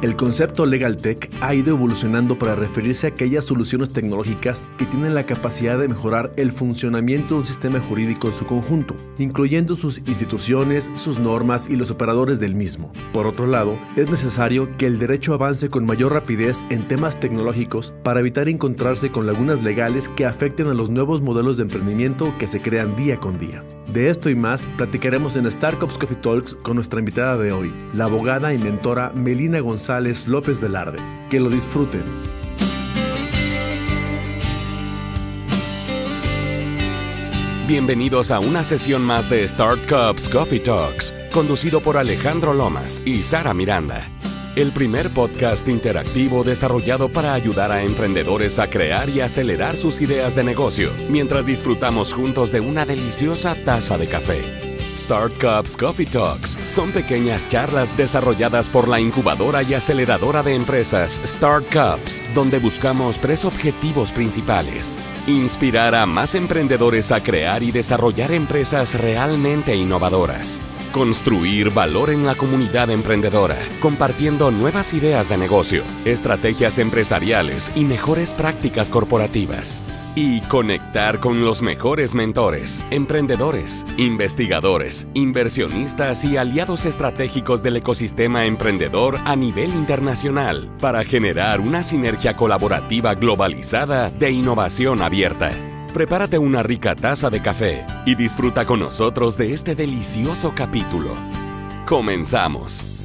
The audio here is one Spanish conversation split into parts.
El concepto Legal Tech ha ido evolucionando para referirse a aquellas soluciones tecnológicas que tienen la capacidad de mejorar el funcionamiento de un sistema jurídico en su conjunto, incluyendo sus instituciones, sus normas y los operadores del mismo. Por otro lado, es necesario que el derecho avance con mayor rapidez en temas tecnológicos para evitar encontrarse con lagunas legales que afecten a los nuevos modelos de emprendimiento que se crean día con día. De esto y más platicaremos en Startups Coffee Talks con nuestra invitada de hoy, la abogada y mentora Melina González López Velarde. Que lo disfruten. Bienvenidos a una sesión más de Startups Coffee Talks, conducido por Alejandro Lomas y Sara Miranda. El primer podcast interactivo desarrollado para ayudar a emprendedores a crear y acelerar sus ideas de negocio, mientras disfrutamos juntos de una deliciosa taza de café. Startups Coffee Talks son pequeñas charlas desarrolladas por la incubadora y aceleradora de empresas Startups, donde buscamos 3 objetivos principales: inspirar a más emprendedores a crear y desarrollar empresas realmente innovadoras, construir valor en la comunidad emprendedora, compartiendo nuevas ideas de negocio, estrategias empresariales y mejores prácticas corporativas. Y conectar con los mejores mentores, emprendedores, investigadores, inversionistas y aliados estratégicos del ecosistema emprendedor a nivel internacional para generar una sinergia colaborativa globalizada de innovación abierta. Prepárate una rica taza de café y disfruta con nosotros de este delicioso capítulo. ¡Comenzamos!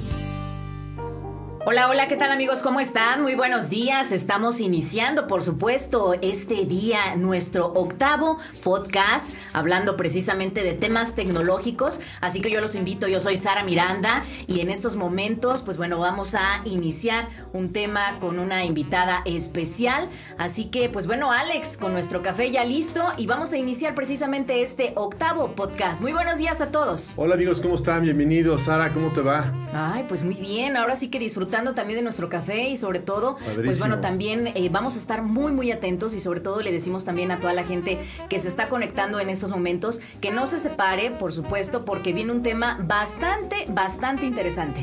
Hola, hola, ¿qué tal amigos? ¿Cómo están? Muy buenos días. Estamos iniciando, por supuesto, este día nuestro 8º podcast, hablando precisamente de temas tecnológicos. Así que yo los invito, yo soy Sara Miranda y en estos momentos, pues bueno, vamos a iniciar un tema con una invitada especial. Así que, pues bueno, Alex, con nuestro café ya listo y vamos a iniciar precisamente este 8º podcast. Muy buenos días a todos. Hola amigos, ¿cómo están? Bienvenidos. Sara, ¿cómo te va? Ay, pues muy bien. Ahora sí que disfrutando también de nuestro café y sobre todo, Padrísimo. pues bueno, también vamos a estar muy atentos y sobre todo le decimos también a toda la gente que se está conectando en estos momentos que no se separe, por supuesto, porque viene un tema bastante interesante.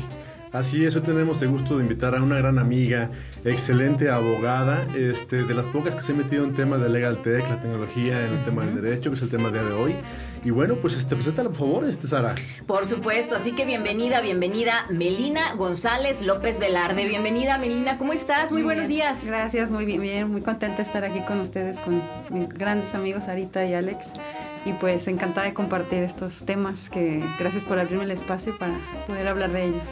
Así es, hoy tenemos el gusto de invitar a una gran amiga, excelente abogada, de las pocas que se ha metido en tema de Legal Tech, la tecnología, en el tema del derecho, que es el tema del día de hoy. Y bueno, pues preséntala por favor, Sara. Por supuesto, así que bienvenida Melina González López Velarde. Bienvenida, Melina, ¿cómo estás? Muy buenos días. Gracias, muy bien, muy contenta de estar aquí con ustedes, con mis grandes amigos Sarita y Alex. Y pues encantada de compartir estos temas que gracias por abrirme el espacio para poder hablar de ellos.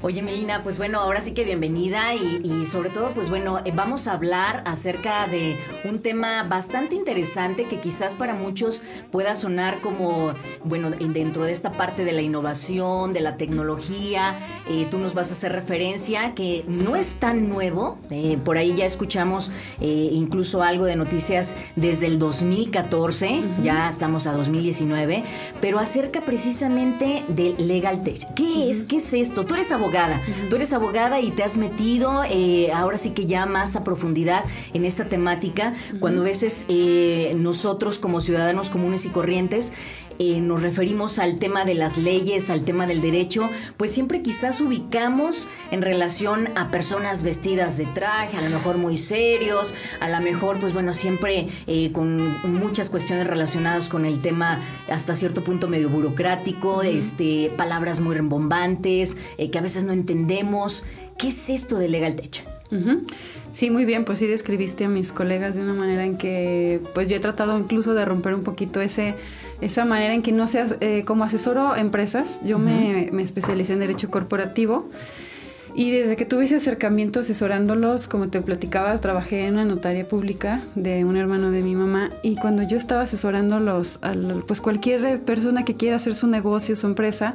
Oye, Melina, pues bueno, ahora sí que bienvenida y sobre todo, pues bueno, vamos a hablar acerca de un tema bastante interesante que quizás para muchos pueda sonar como, bueno, dentro de esta parte de la innovación, de la tecnología, tú nos vas a hacer referencia que no es tan nuevo, por ahí ya escuchamos incluso algo de noticias desde el 2014, ya estamos a 2019, pero acerca precisamente del Legal Tech. ¿Qué es? ¿Qué es esto? Tú eres abogada, y te has metido ahora sí que ya más a profundidad en esta temática, cuando a veces nosotros como ciudadanos comunes y corrientes nos referimos al tema de las leyes, al tema del derecho, pues siempre quizás ubicamos en relación a personas vestidas de traje, a lo mejor muy serios, a lo mejor, pues bueno, siempre con muchas cuestiones relacionadas con el tema hasta cierto punto medio burocrático, palabras muy rimbombantes, que a veces no entendemos. ¿Qué es esto de Legal Tech? Sí, muy bien, pues sí describiste a mis colegas de una manera en que pues yo he tratado incluso de romper un poquito esa manera en que no seas, como asesoro empresas, yo me especialicé en derecho corporativo y desde que tuve ese acercamiento asesorándolos, como te platicabas, trabajé en una notaría pública de un hermano de mi mamá y cuando yo estaba asesorándolos, pues cualquier persona que quiera hacer su negocio, su empresa,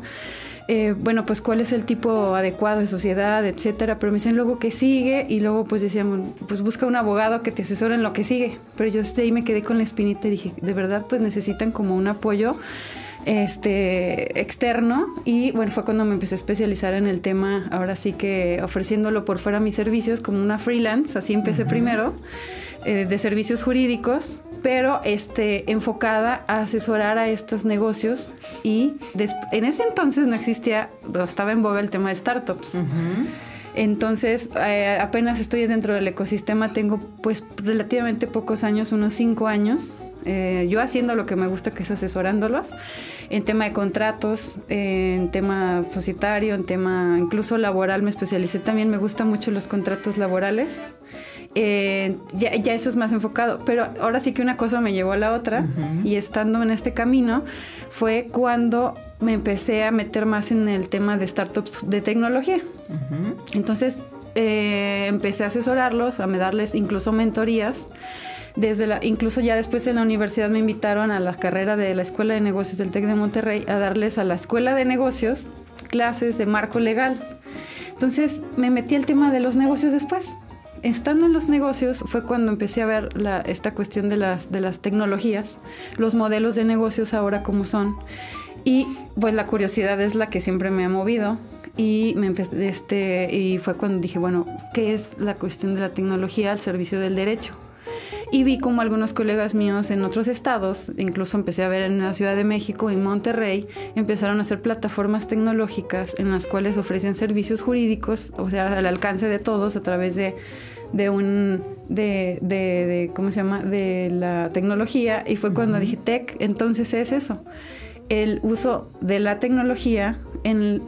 bueno, pues cuál es el tipo adecuado de sociedad, etcétera, pero me dicen luego qué sigue y luego pues decíamos, pues busca un abogado que te asesore en lo que sigue, pero yo desde ahí me quedé con la espinita y dije, de verdad pues necesitan como un apoyo externo y bueno, fue cuando me empecé a especializar en el tema, ahora sí que ofreciéndolo por fuera mis servicios como una freelance, así empecé primero, de servicios jurídicos, pero enfocada a asesorar a estos negocios y en ese entonces no existía, estaba en boga el tema de startups. Entonces, apenas estoy dentro del ecosistema, tengo pues relativamente pocos años, unos 5 años. Yo haciendo lo que me gusta, que es asesorándolos en tema de contratos, en tema societario, en tema incluso laboral. Me especialicé también, me gustan mucho los contratos laborales. Ya eso es más enfocado, pero ahora sí que una cosa me llevó a la otra, y estando en este camino fue cuando me empecé a meter más en el tema de startups de tecnología. Entonces empecé a asesorarlos, a darles incluso mentorías. Incluso ya después en la universidad me invitaron a la carrera de la Escuela de Negocios del TEC de Monterrey a darles a la Escuela de Negocios clases de marco legal. Entonces me metí al tema de los negocios después. Estando en los negocios fue cuando empecé a ver esta cuestión de las tecnologías, los modelos de negocios ahora como son. Y pues la curiosidad es la que siempre me ha movido. Y y fue cuando dije, bueno, ¿qué es la cuestión de la tecnología al servicio del derecho? Y vi como algunos colegas míos en otros estados, incluso empecé a ver en la Ciudad de México y Monterrey, empezaron a hacer plataformas tecnológicas en las cuales ofrecen servicios jurídicos, o sea, al alcance de todos a través de ¿cómo se llama? De la tecnología. Y fue cuando dije, tech, entonces es eso, el uso de la tecnología en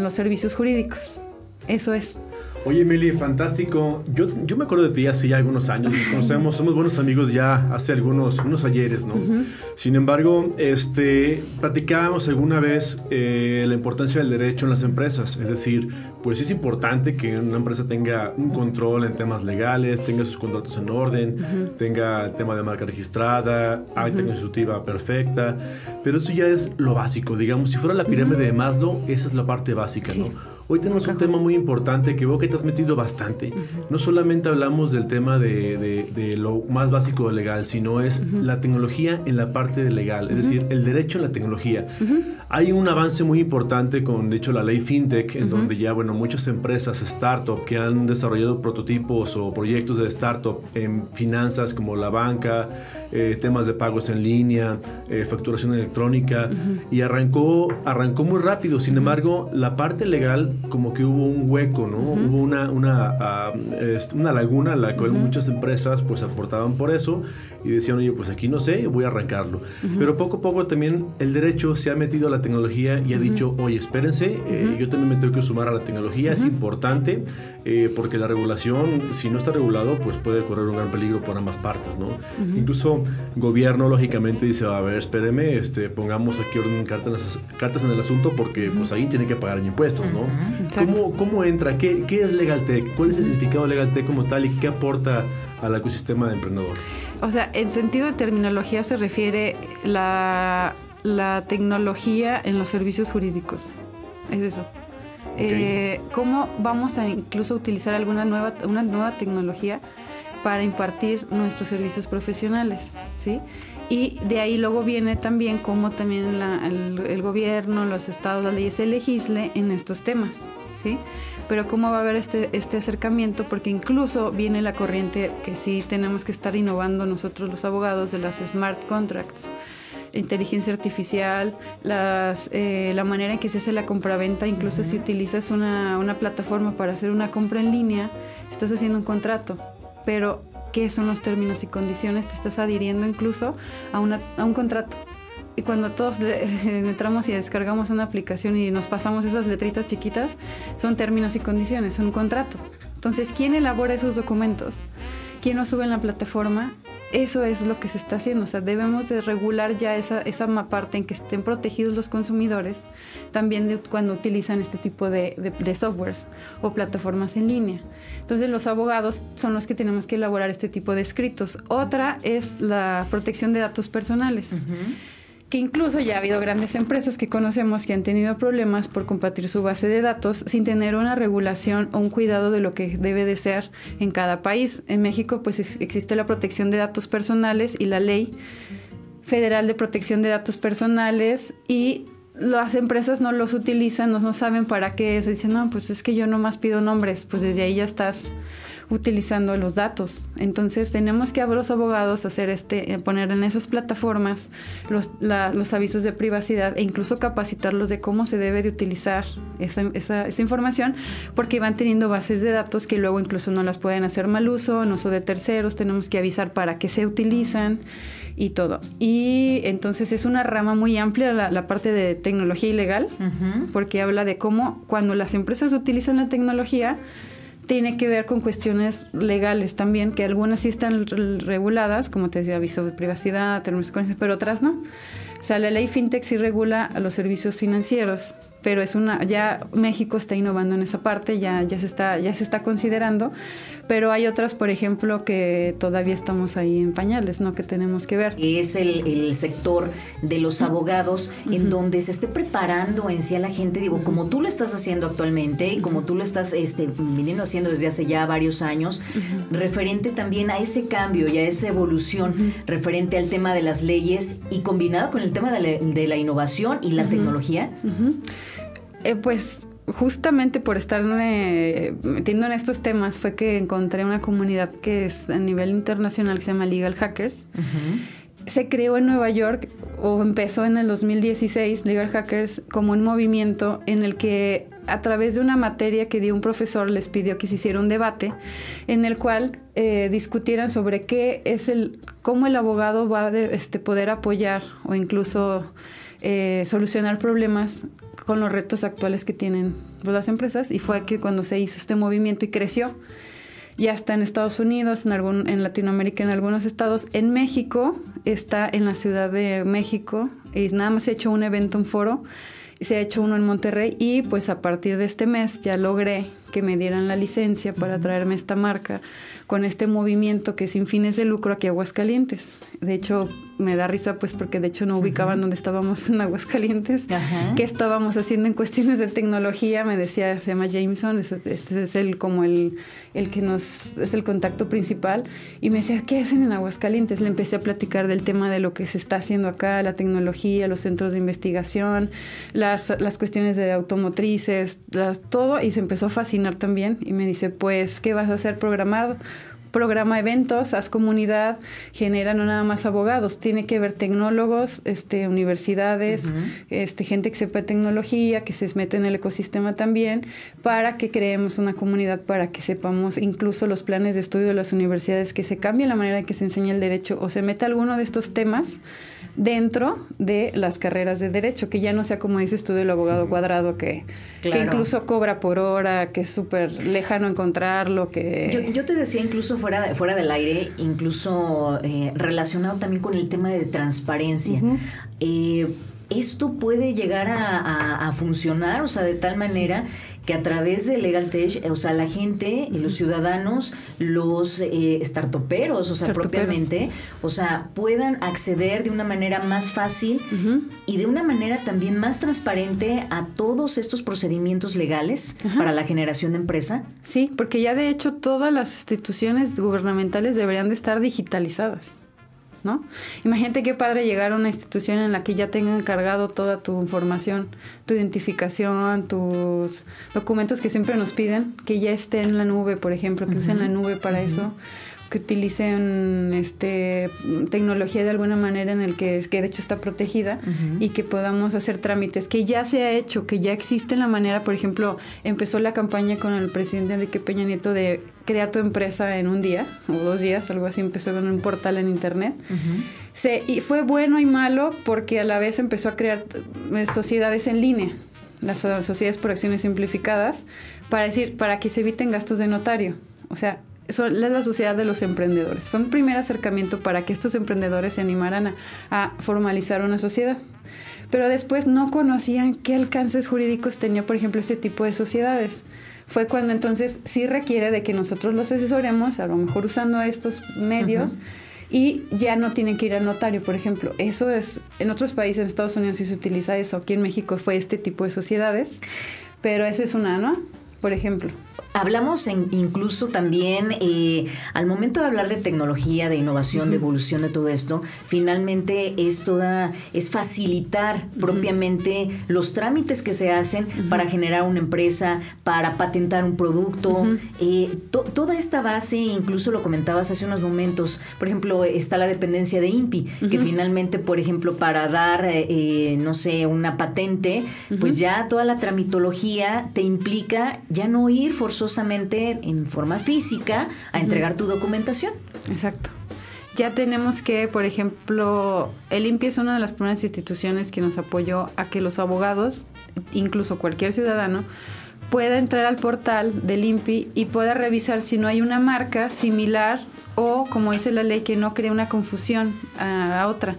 los servicios jurídicos. Eso es. Oye, Meli, fantástico. Yo me acuerdo de ti hace ya algunos años. Nos conocemos, somos buenos amigos ya hace unos ayeres, ¿no? Sin embargo, platicábamos alguna vez la importancia del derecho en las empresas. Es decir, pues es importante que una empresa tenga un control en temas legales, tenga sus contratos en orden, tenga el tema de marca registrada, acta constitutiva perfecta. Pero eso ya es lo básico. Digamos, si fuera la pirámide de Maslow, esa es la parte básica, ¿no? Sí. Hoy tenemos un tema muy importante que veo que te has metido bastante. No solamente hablamos del tema de lo más básico de legal, sino es la tecnología en la parte de legal, es decir, el derecho en la tecnología. Hay un avance muy importante con, de hecho, la ley FinTech, en donde ya, bueno, muchas empresas, startup, que han desarrollado prototipos o proyectos de startup en finanzas como la banca, temas de pagos en línea, facturación electrónica, y arrancó muy rápido. Sin embargo, la parte legal, como que hubo un hueco, ¿no? Hubo una laguna en la cual muchas empresas pues aportaban por eso y decían, oye, pues aquí no sé, voy a arrancarlo. Pero poco a poco también el derecho se ha metido a la tecnología y ha dicho, oye, espérense, yo también me tengo que sumar a la tecnología, es importante, porque la regulación, si no está regulado, pues puede correr un gran peligro por ambas partes, ¿no? Incluso gobierno, lógicamente, dice, a ver, espéreme, pongamos aquí orden, cartas en el asunto, porque pues ahí tienen que pagar impuestos, ¿no? ¿Cómo entra? ¿Qué es LegalTech? ¿Cuál es el significado de LegalTech como tal y qué aporta al ecosistema de emprendedor? O sea, en sentido de terminología se refiere la tecnología en los servicios jurídicos. Es eso. Okay. ¿Cómo vamos a incluso utilizar una nueva tecnología para impartir nuestros servicios profesionales? ¿Sí? Y de ahí luego viene también cómo también el gobierno, los estados, las leyes se legisle en estos temas, ¿sí? Pero cómo va a haber este acercamiento, porque incluso viene la corriente que sí tenemos que estar innovando nosotros los abogados de las smart contracts, inteligencia artificial, la manera en que se hace la compraventa. Incluso si utilizas una plataforma para hacer una compra en línea, estás haciendo un contrato, pero ¿qué son los términos y condiciones? Te estás adhiriendo incluso a un contrato. Y cuando todos entramos y descargamos una aplicación y nos pasamos esas letritas chiquitas, son términos y condiciones, son un contrato. Entonces, ¿quién elabora esos documentos? ¿Quién los sube en la plataforma? Eso es lo que se está haciendo. O sea, debemos de regular ya esa parte en que estén protegidos los consumidores, también cuando utilizan este tipo de softwares o plataformas en línea. Entonces, los abogados son los que tenemos que elaborar este tipo de escritos. Otra es la protección de datos personales. Que incluso ya ha habido grandes empresas que conocemos que han tenido problemas por compartir su base de datos sin tener una regulación o un cuidado de lo que debe de ser en cada país. En México pues existe la protección de datos personales y la Ley Federal de Protección de Datos Personales, y las empresas no los utilizan, no saben para qué eso. Dicen, no, pues es que yo nomás pido nombres. Pues desde ahí ya estás utilizando los datos. Entonces tenemos que a los abogados hacer poner en esas plataformas los avisos de privacidad e incluso capacitarlos de cómo se debe de utilizar esa información, porque van teniendo bases de datos que luego incluso no las pueden hacer mal uso, en uso de terceros, tenemos que avisar para qué se utilizan y todo. Y entonces es una rama muy amplia la parte de tecnología ilegal, porque habla de cómo cuando las empresas utilizan la tecnología tiene que ver con cuestiones legales también, que algunas sí están reguladas, como te decía, aviso de privacidad, términos y condiciones, pero otras no. O sea, la ley FinTech sí regula a los servicios financieros, pero ya México está innovando en esa parte, ya se está considerando, pero hay otras, por ejemplo, que todavía estamos ahí en pañales, ¿no? Que tenemos que ver. Es el sector de los abogados en donde se esté preparando en sí a la gente, digo, como tú lo estás haciendo actualmente y como tú lo estás viniendo haciendo desde hace ya varios años, referente también a ese cambio y a esa evolución referente al tema de las leyes y combinado con el tema de la innovación y la tecnología. Pues justamente por estar metiendo en estos temas fue que encontré una comunidad que es a nivel internacional que se llama Legal Hackers. Se creó en Nueva York o empezó en el 2016 Legal Hackers como un movimiento en el que a través de una materia que dio un profesor les pidió que se hiciera un debate en el cual discutieran sobre cómo el abogado va a poder apoyar o incluso solucionar problemas con los retos actuales que tienen las empresas, y fue que cuando se hizo este movimiento y creció, ya está en Estados Unidos, en Latinoamérica, en algunos estados, en México, está en la Ciudad de México, y nada más se ha hecho un evento, un foro, se ha hecho uno en Monterrey, y pues a partir de este mes ya logré que me dieran la licencia para traerme esta marca con este movimiento que es sin fines de lucro aquí a Aguascalientes. De hecho, me da risa pues porque de hecho no ubicaban donde estábamos en Aguascalientes, qué estábamos haciendo en cuestiones de tecnología. Me decía, se llama Jameson, este es es el que es el contacto principal, y me decía, ¿qué hacen en Aguascalientes? Le empecé a platicar del tema de lo que se está haciendo acá, la tecnología, los centros de investigación, las cuestiones de automotrices, todo, y se empezó a fascinar también, y me dice, pues, ¿qué vas a hacer? Programa eventos, haz comunidad, genera no nada más abogados, tiene que ver tecnólogos, universidades, gente que sepa tecnología, que se mete en el ecosistema también, para que creemos una comunidad, para que sepamos incluso los planes de estudio de las universidades, que se cambie la manera en que se enseña el derecho o se meta alguno de estos temas dentro de las carreras de derecho, que ya no sea como dices tú del abogado cuadrado que incluso cobra por hora, que es súper lejano encontrarlo, que... Yo te decía incluso fuera del aire, incluso relacionado también con el tema de transparencia. Esto puede llegar a funcionar, o sea, de tal manera que a través de LegalTech, o sea, la gente, los ciudadanos, los startuperos, o sea, propiamente, o sea, puedan acceder de una manera más fácil y de una manera también más transparente a todos estos procedimientos legales para la generación de empresa. Sí, porque ya de hecho todas las instituciones gubernamentales deberían de estar digitalizadas, ¿no? Imagínate qué padre llegar a una institución en la que ya tengan cargado toda tu información, tu identificación, tus documentos que siempre nos piden, que ya esté en la nube, por ejemplo, que usen la nube para eso, que utilicen tecnología de alguna manera en el que de hecho está protegida y que podamos hacer trámites, que ya se ha hecho, que ya existe la manera. Por ejemplo, empezó la campaña con el presidente Enrique Peña Nieto de crea tu empresa en un día o 2 días, algo así, empezó con un portal en internet. Y fue bueno y malo porque a la vez empezó a crear sociedades en línea, las sociedades por acciones simplificadas, para que se eviten gastos de notario. O sea, es la sociedad de los emprendedores. Fue un primer acercamiento para que estos emprendedores se animaran a formalizar una sociedad. Pero después no conocían qué alcances jurídicos tenía, por ejemplo, este tipo de sociedades. Fue cuando entonces sí requiere de que nosotros los asesoremos, a lo mejor usando estos medios, y ya no tienen que ir al notario, por ejemplo. Eso es, en otros países, en Estados Unidos sí se utiliza eso. Aquí en México fue este tipo de sociedades, pero esa es una, ¿no? Por ejemplo. Hablamos incluso también, al momento de hablar de tecnología, de innovación, de evolución de todo esto, finalmente es facilitar propiamente los trámites que se hacen para generar una empresa, para patentar un producto. Toda esta base, incluso lo comentabas hace unos momentos, por ejemplo, está la dependencia de INPI, que finalmente, por ejemplo, para dar, no sé, una patente, pues ya toda la tramitología te implica ya no ir forzosamente en forma física a entregar tu documentación. Exacto. Ya tenemos que, por ejemplo, el INPI es una de las primeras instituciones que nos apoyó a que los abogados, incluso cualquier ciudadano, pueda entrar al portal del INPI y pueda revisar si no hay una marca similar o, como dice la ley, que no cree una confusión a otra.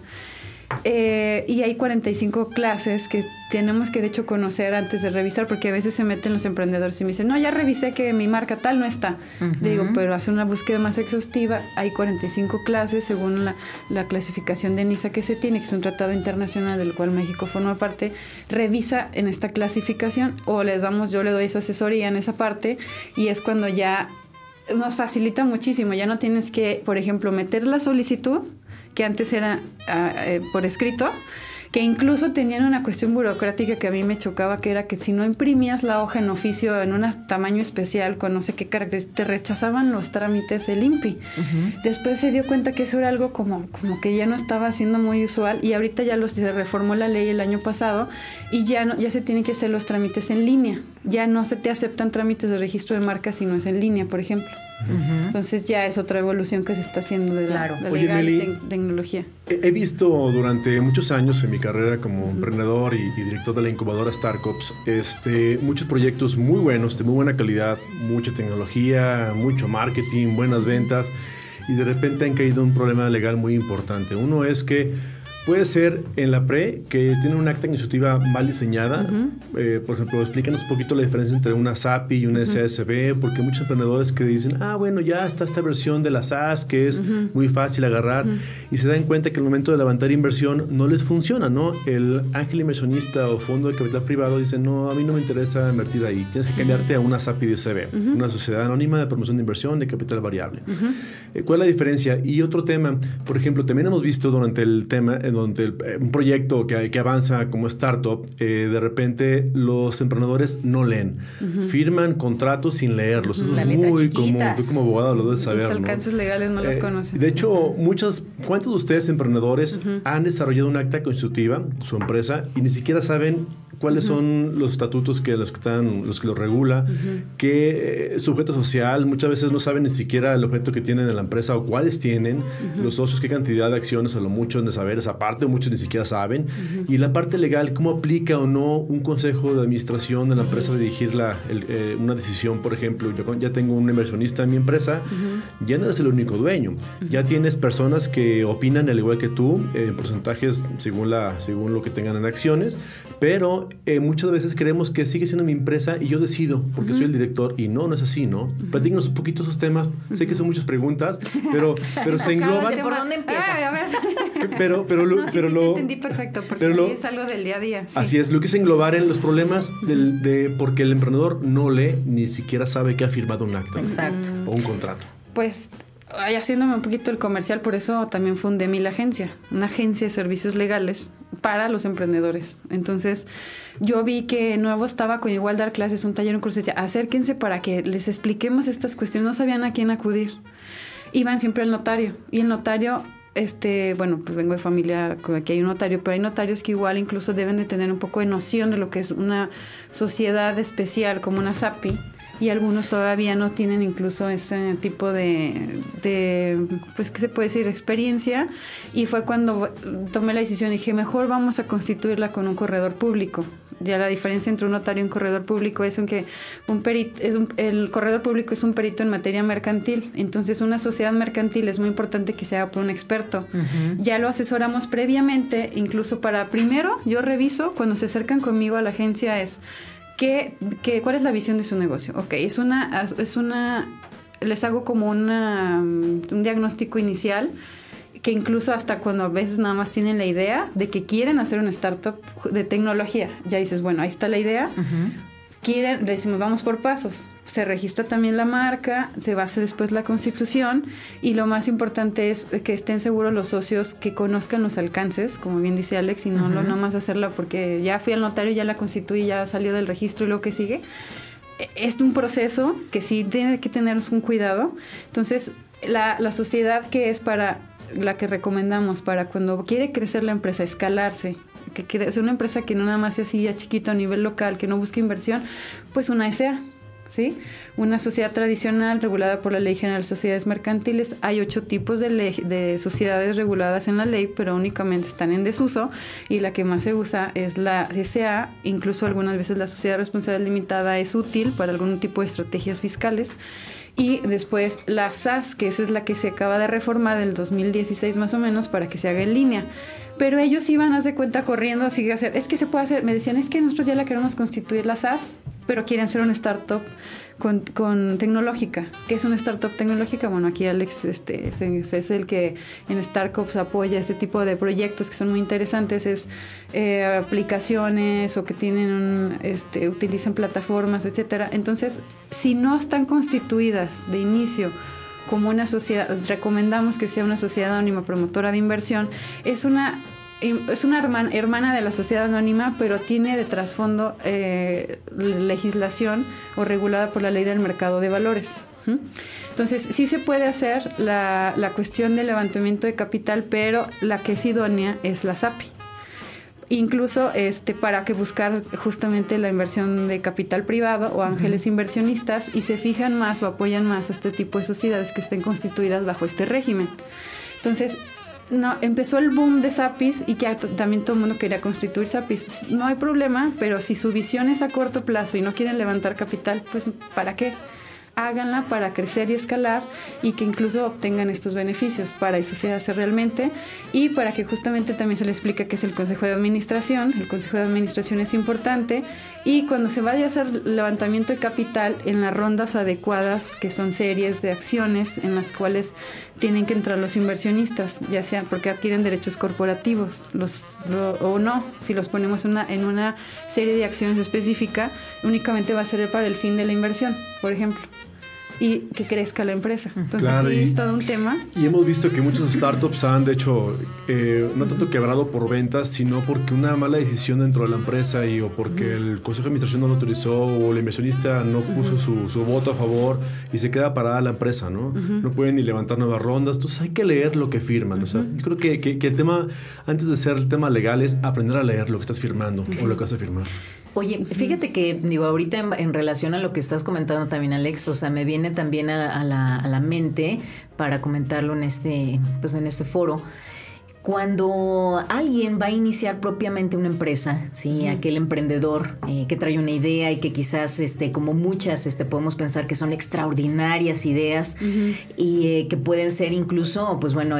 Y hay 45 clases que tenemos que de hecho conocer antes de revisar, porque a veces se meten los emprendedores y me dicen, no, ya revisé que mi marca tal no está. Le digo, pero hace una búsqueda más exhaustiva. Hay 45 clases según la clasificación de NISA que se tiene, que es un tratado internacional del cual México forma parte. Revisa en esta clasificación o yo le doy esa asesoría en esa parte, y es cuando ya nos facilita muchísimo. Ya no tienes que, por ejemplo, meter la solicitud, que antes era por escrito, que incluso tenían una cuestión burocrática que a mí me chocaba, que era que si no imprimías la hoja en oficio en un tamaño especial, con no sé qué características, te rechazaban los trámites del INPI. Después se dio cuenta que eso era algo como que ya no estaba siendo muy usual, y ahorita ya se reformó la ley el año pasado y ya se tienen que hacer los trámites en línea. Ya no se te aceptan trámites de registro de marca si no es en línea, por ejemplo. Entonces ya es otra evolución que se está haciendo de la legal tecnología. He visto durante muchos años en mi carrera como emprendedor y director de la incubadora Startups, muchos proyectos muy buenos, de muy buena calidad, mucha tecnología, mucho marketing, buenas ventas, y de repente han caído en un problema legal muy importante. Uno es que puede ser en la PRE que tiene una acta administrativa mal diseñada. Por ejemplo, explícanos un poquito la diferencia entre una SAPI y una SASB, porque muchos emprendedores que dicen, bueno, ya está esta versión de la SAS que es muy fácil agarrar, y se dan cuenta que al momento de levantar inversión no les funciona, ¿no? El ángel inversionista o fondo de capital privado dice, no, a mí no me interesa invertir ahí, tienes que cambiarte a una SAPI DCB, una sociedad anónima de promoción de inversión de capital variable. ¿Cuál es la diferencia? Y otro tema, por ejemplo, también hemos visto durante el tema donde un proyecto que avanza como startup, de repente los emprendedores no leen, firman contratos sin leerlos. Eso es muy común. Tú como abogado lo debes saber, los alcances legales no los conocen. De hecho, ¿cuántos de ustedes emprendedores han desarrollado un acta constitutiva, su empresa, y ni siquiera saben cuáles son los estatutos los que lo regula, qué sujeto social? Muchas veces no saben ni siquiera el objeto que tienen en la empresa o cuáles tienen, los socios, qué cantidad de acciones a lo mucho han de saber esa parte, muchos ni siquiera saben. Y la parte legal, cómo aplica o no un consejo de administración de la empresa de dirigir una decisión. Por ejemplo, yo ya tengo un inversionista en mi empresa, ya no eres el único dueño, ya tienes personas que opinan al igual que tú, en porcentajes según lo que tengan en acciones, pero muchas veces creemos que sigue siendo mi empresa y yo decido porque soy el director, y no es así, ¿no? Platícanos un poquito esos temas. Sé que son muchas preguntas, pero se engloban. ¿Por dónde empiezas? A ver. No, entendí perfecto, porque sí es algo del día a día. Sí. Así es, lo que es englobar en los problemas porque el emprendedor no lee, ni siquiera sabe que ha firmado un acta. Exacto. O un contrato. Pues, haciéndome un poquito el comercial, por eso también fundé la agencia, una agencia de servicios legales para los emprendedores. Entonces, yo vi que nuevo estaba con igual dar clases, un taller, un curso, decía, acérquense para que les expliquemos estas cuestiones. No sabían a quién acudir. Iban siempre al notario, y el notario... bueno, pues vengo de familia con la que hay un notario, pero hay notarios que igual incluso deben de tener un poco de noción de lo que es una sociedad especial como una SAPI, y algunos todavía no tienen incluso ese tipo de pues, ¿qué se puede decir? Experiencia. Y fue cuando tomé la decisión y dije, mejor vamos a constituirla con un corredor público. Ya la diferencia entre un notario y un corredor público es que el corredor público es un perito en materia mercantil. Entonces, una sociedad mercantil es muy importante que se haga por un experto. Ya lo asesoramos previamente, incluso primero yo reviso, cuando se acercan conmigo a la agencia, ¿cuál es la visión de su negocio? Ok, les hago como un diagnóstico inicial, que incluso hasta cuando a veces nada más tienen la idea de que quieren hacer una startup de tecnología, ya dices, bueno, ahí está la idea, decimos, vamos por pasos. se registra también la marca, se va a hacer después la constitución y lo más importante es que estén seguros los socios, que conozcan los alcances, como bien dice Alex, y no nomás hacerla porque ya fui al notario, ya la constituí, ya salió del registro y lo que sigue. Es un proceso que sí tiene que tener un cuidado. Entonces, la sociedad que es para la que recomendamos para cuando quiere crecer la empresa, escalarse, que quiere ser una empresa que no nada más sea así a chiquito a nivel local, que no busque inversión, pues una SA, ¿sí? Una sociedad tradicional regulada por la Ley General de Sociedades Mercantiles. Hay 8 tipos de sociedades reguladas en la ley, pero únicamente están en desuso, y la que más se usa es la SA. Incluso algunas veces la sociedad responsable limitada es útil para algún tipo de estrategias fiscales. Y después la SAS, que esa es la que se acaba de reformar en el 2016 más o menos, para que se haga en línea. Pero ellos iban, haz de cuenta, corriendo así a hacer, es que se puede hacer, me decían, es que nosotros ya la queremos constituir la SAS, pero quieren ser una startup con tecnológica. ¿Qué es una startup tecnológica? Bueno, aquí Alex es el que en Startups apoya ese tipo de proyectos que son muy interesantes, es aplicaciones o que tienen utilizan plataformas, etcétera. Entonces, si no están constituidas de inicio como una sociedad, recomendamos que sea una sociedad anónima promotora de inversión. Es una hermana de la sociedad anónima, pero tiene de trasfondo legislación o regulada por la Ley del Mercado de Valores. Entonces, sí se puede hacer la cuestión del levantamiento de capital, pero la que es idónea es la SAPI. Incluso para que buscar justamente la inversión de capital privado o ángeles inversionistas, y se fijan más o apoyan más a este tipo de sociedades que estén constituidas bajo este régimen. Entonces, no, empezó el boom de SAPIs y que también todo el mundo quería constituir SAPIs. No hay problema, pero si su visión es a corto plazo y no quieren levantar capital, pues ¿para qué? Háganla para crecer y escalar, y que incluso obtengan estos beneficios para asociarse realmente, y para que justamente también se les explica qué es el Consejo de Administración. El Consejo de Administración es importante, y cuando se vaya a hacer levantamiento de capital, en las rondas adecuadas, que son series de acciones en las cuales tienen que entrar los inversionistas, ya sea porque adquieren derechos corporativos o no. Si los ponemos en una serie de acciones específica, únicamente va a ser para el fin de la inversión, por ejemplo, y que crezca la empresa. Entonces, claro, sí, es todo un tema. Y hemos visto que muchos startups han, de hecho, no tanto quebrado por ventas, sino porque una mala decisión dentro de la empresa o porque el Consejo de Administración no lo autorizó, o el inversionista no puso su voto a favor, y se queda parada la empresa, ¿no? No pueden ni levantar nuevas rondas. Entonces hay que leer lo que firman. O sea, yo creo que el tema, antes de ser el tema legal, es aprender a leer lo que estás firmando o lo que vas a firmar. Oye, fíjate que, ahorita en relación a lo que estás comentando también, Alex, o sea, me viene también a la mente para comentarlo en este foro. Cuando alguien va a iniciar propiamente una empresa, ¿sí? Aquel emprendedor que trae una idea y que quizás, como muchas, podemos pensar que son extraordinarias ideas y que pueden ser incluso, pues bueno,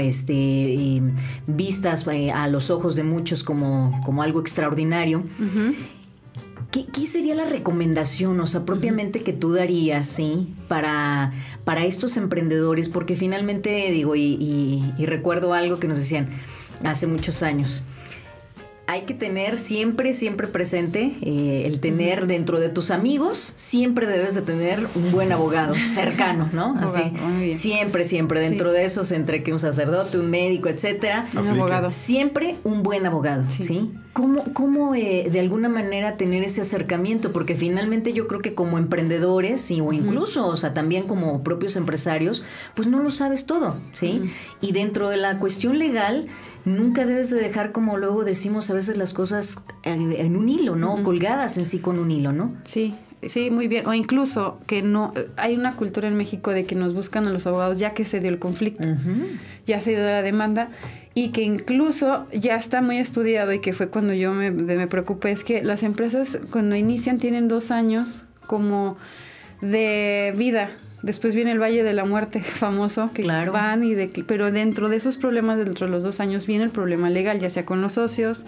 vistas a los ojos de muchos como algo extraordinario. ¿Qué sería la recomendación, o sea, propiamente que tú darías, sí, para estos emprendedores? Porque finalmente, y recuerdo algo que nos decían hace muchos años. Hay que tener siempre presente el tener dentro de tus amigos, siempre debes de tener un buen abogado cercano, ¿no? Así, siempre dentro de esos, entre que un sacerdote, un médico, etcétera. Un abogado. Siempre un buen abogado, ¿sí? ¿Cómo de alguna manera tener ese acercamiento? Porque finalmente yo creo que como emprendedores, o incluso, o sea, también como propios empresarios, pues no lo sabes todo, ¿sí? Y dentro de la cuestión legal, nunca debes de dejar, como luego decimos a veces, las cosas en un hilo, ¿no? Colgadas en sí con un hilo, ¿no? Sí, muy bien. O incluso que no, hay una cultura en México de que nos buscan a los abogados ya que se dio el conflicto, ya se dio la demanda, y que incluso ya está muy estudiado, y que fue cuando yo me preocupé, es que las empresas cuando inician tienen 2 años como de vida. Después viene el Valle de la Muerte famoso, que claro, van pero dentro de esos problemas, dentro de los 2 años, viene el problema legal, ya sea con los socios,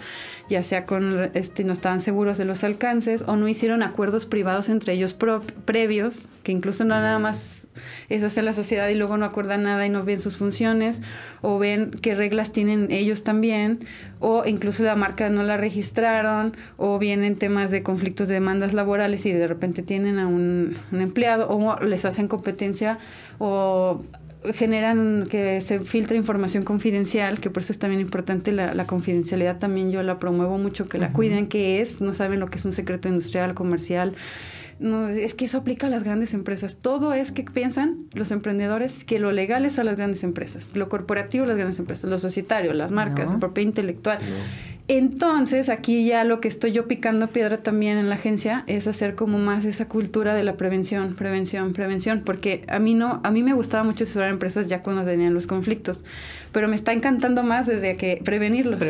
ya sea con no estaban seguros de los alcances, o no hicieron acuerdos privados entre ellos previos, que incluso no nada más es hacer la sociedad y luego no acuerdan nada y no ven sus funciones, o ven qué reglas tienen ellos también, o incluso la marca no la registraron, o vienen temas de conflictos de demandas laborales y de repente tienen a un empleado, o les hacen competencia, o generan que se filtre información confidencial, que por eso es también importante la confidencialidad. También yo la promuevo mucho, que la cuiden, que no saben lo que es un secreto industrial, comercial. No, es que eso aplica a las grandes empresas. Todo es que piensan los emprendedores que lo legal es a las grandes empresas, lo corporativo a las grandes empresas, lo societario, las marcas, la propiedad intelectual. Entonces, aquí ya lo que estoy yo picando piedra también en la agencia es hacer como más esa cultura de la prevención, porque a mí me gustaba mucho asesorar a empresas ya cuando tenían los conflictos, pero me está encantando más desde que prevenirlos.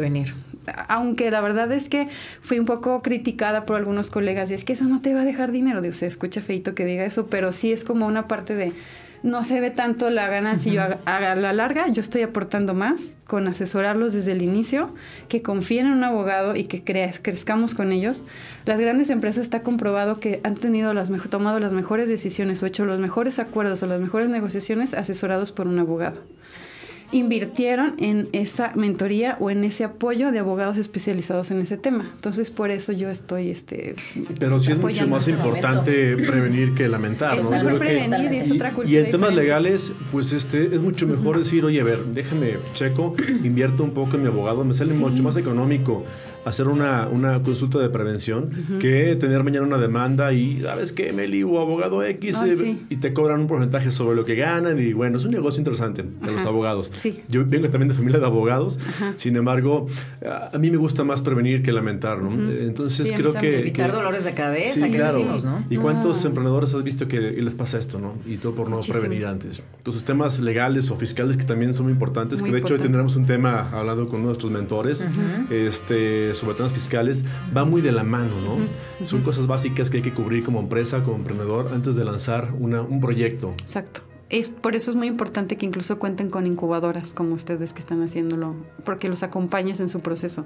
Aunque la verdad es que fui un poco criticada por algunos colegas y es que eso no te va a dejar dinero. Digo, se escucha feito que diga eso, pero sí es como una parte de no se ve tanto la ganancia. Yo a la larga yo estoy aportando más con asesorarlos desde el inicio, que confíen en un abogado y que crezcamos con ellos. Las grandes empresas está comprobado que han tomado las mejores decisiones o hecho los mejores acuerdos o las mejores negociaciones asesorados por un abogado. Invirtieron en esa mentoría o en ese apoyo de abogados especializados en ese tema. Entonces, por eso yo estoy pero sí es mucho más importante prevenir que lamentar, es ¿no? mejor prevenir y es otra cultura y en temas diferente. legales, pues es mucho mejor decir, oye, a ver, déjame checo, invierto un poco en mi abogado, me sale mucho más económico hacer una consulta de prevención que tener mañana una demanda y, ¿sabes qué, Meli? O abogado X, y te cobran un porcentaje sobre lo que ganan y bueno, es un negocio interesante de los abogados. Sí. Yo vengo también de familia de abogados, sin embargo, a mí me gusta más prevenir que lamentar, ¿no? Entonces creo que... Evitar dolores de cabeza, sí, que claro. decimos, ¿no? ¿Y cuántos emprendedores has visto que les pasa esto, no? Y todo por no prevenir antes. Entonces, temas legales o fiscales que también son muy importantes, que de hecho hoy tendremos un tema hablando con nuestros mentores, sobre temas fiscales, va muy de la mano, ¿no? Son cosas básicas que hay que cubrir como empresa, como emprendedor, antes de lanzar un proyecto. Exacto. Por eso es muy importante que incluso cuenten con incubadoras como ustedes que están haciéndolo, porque los acompañes en su proceso.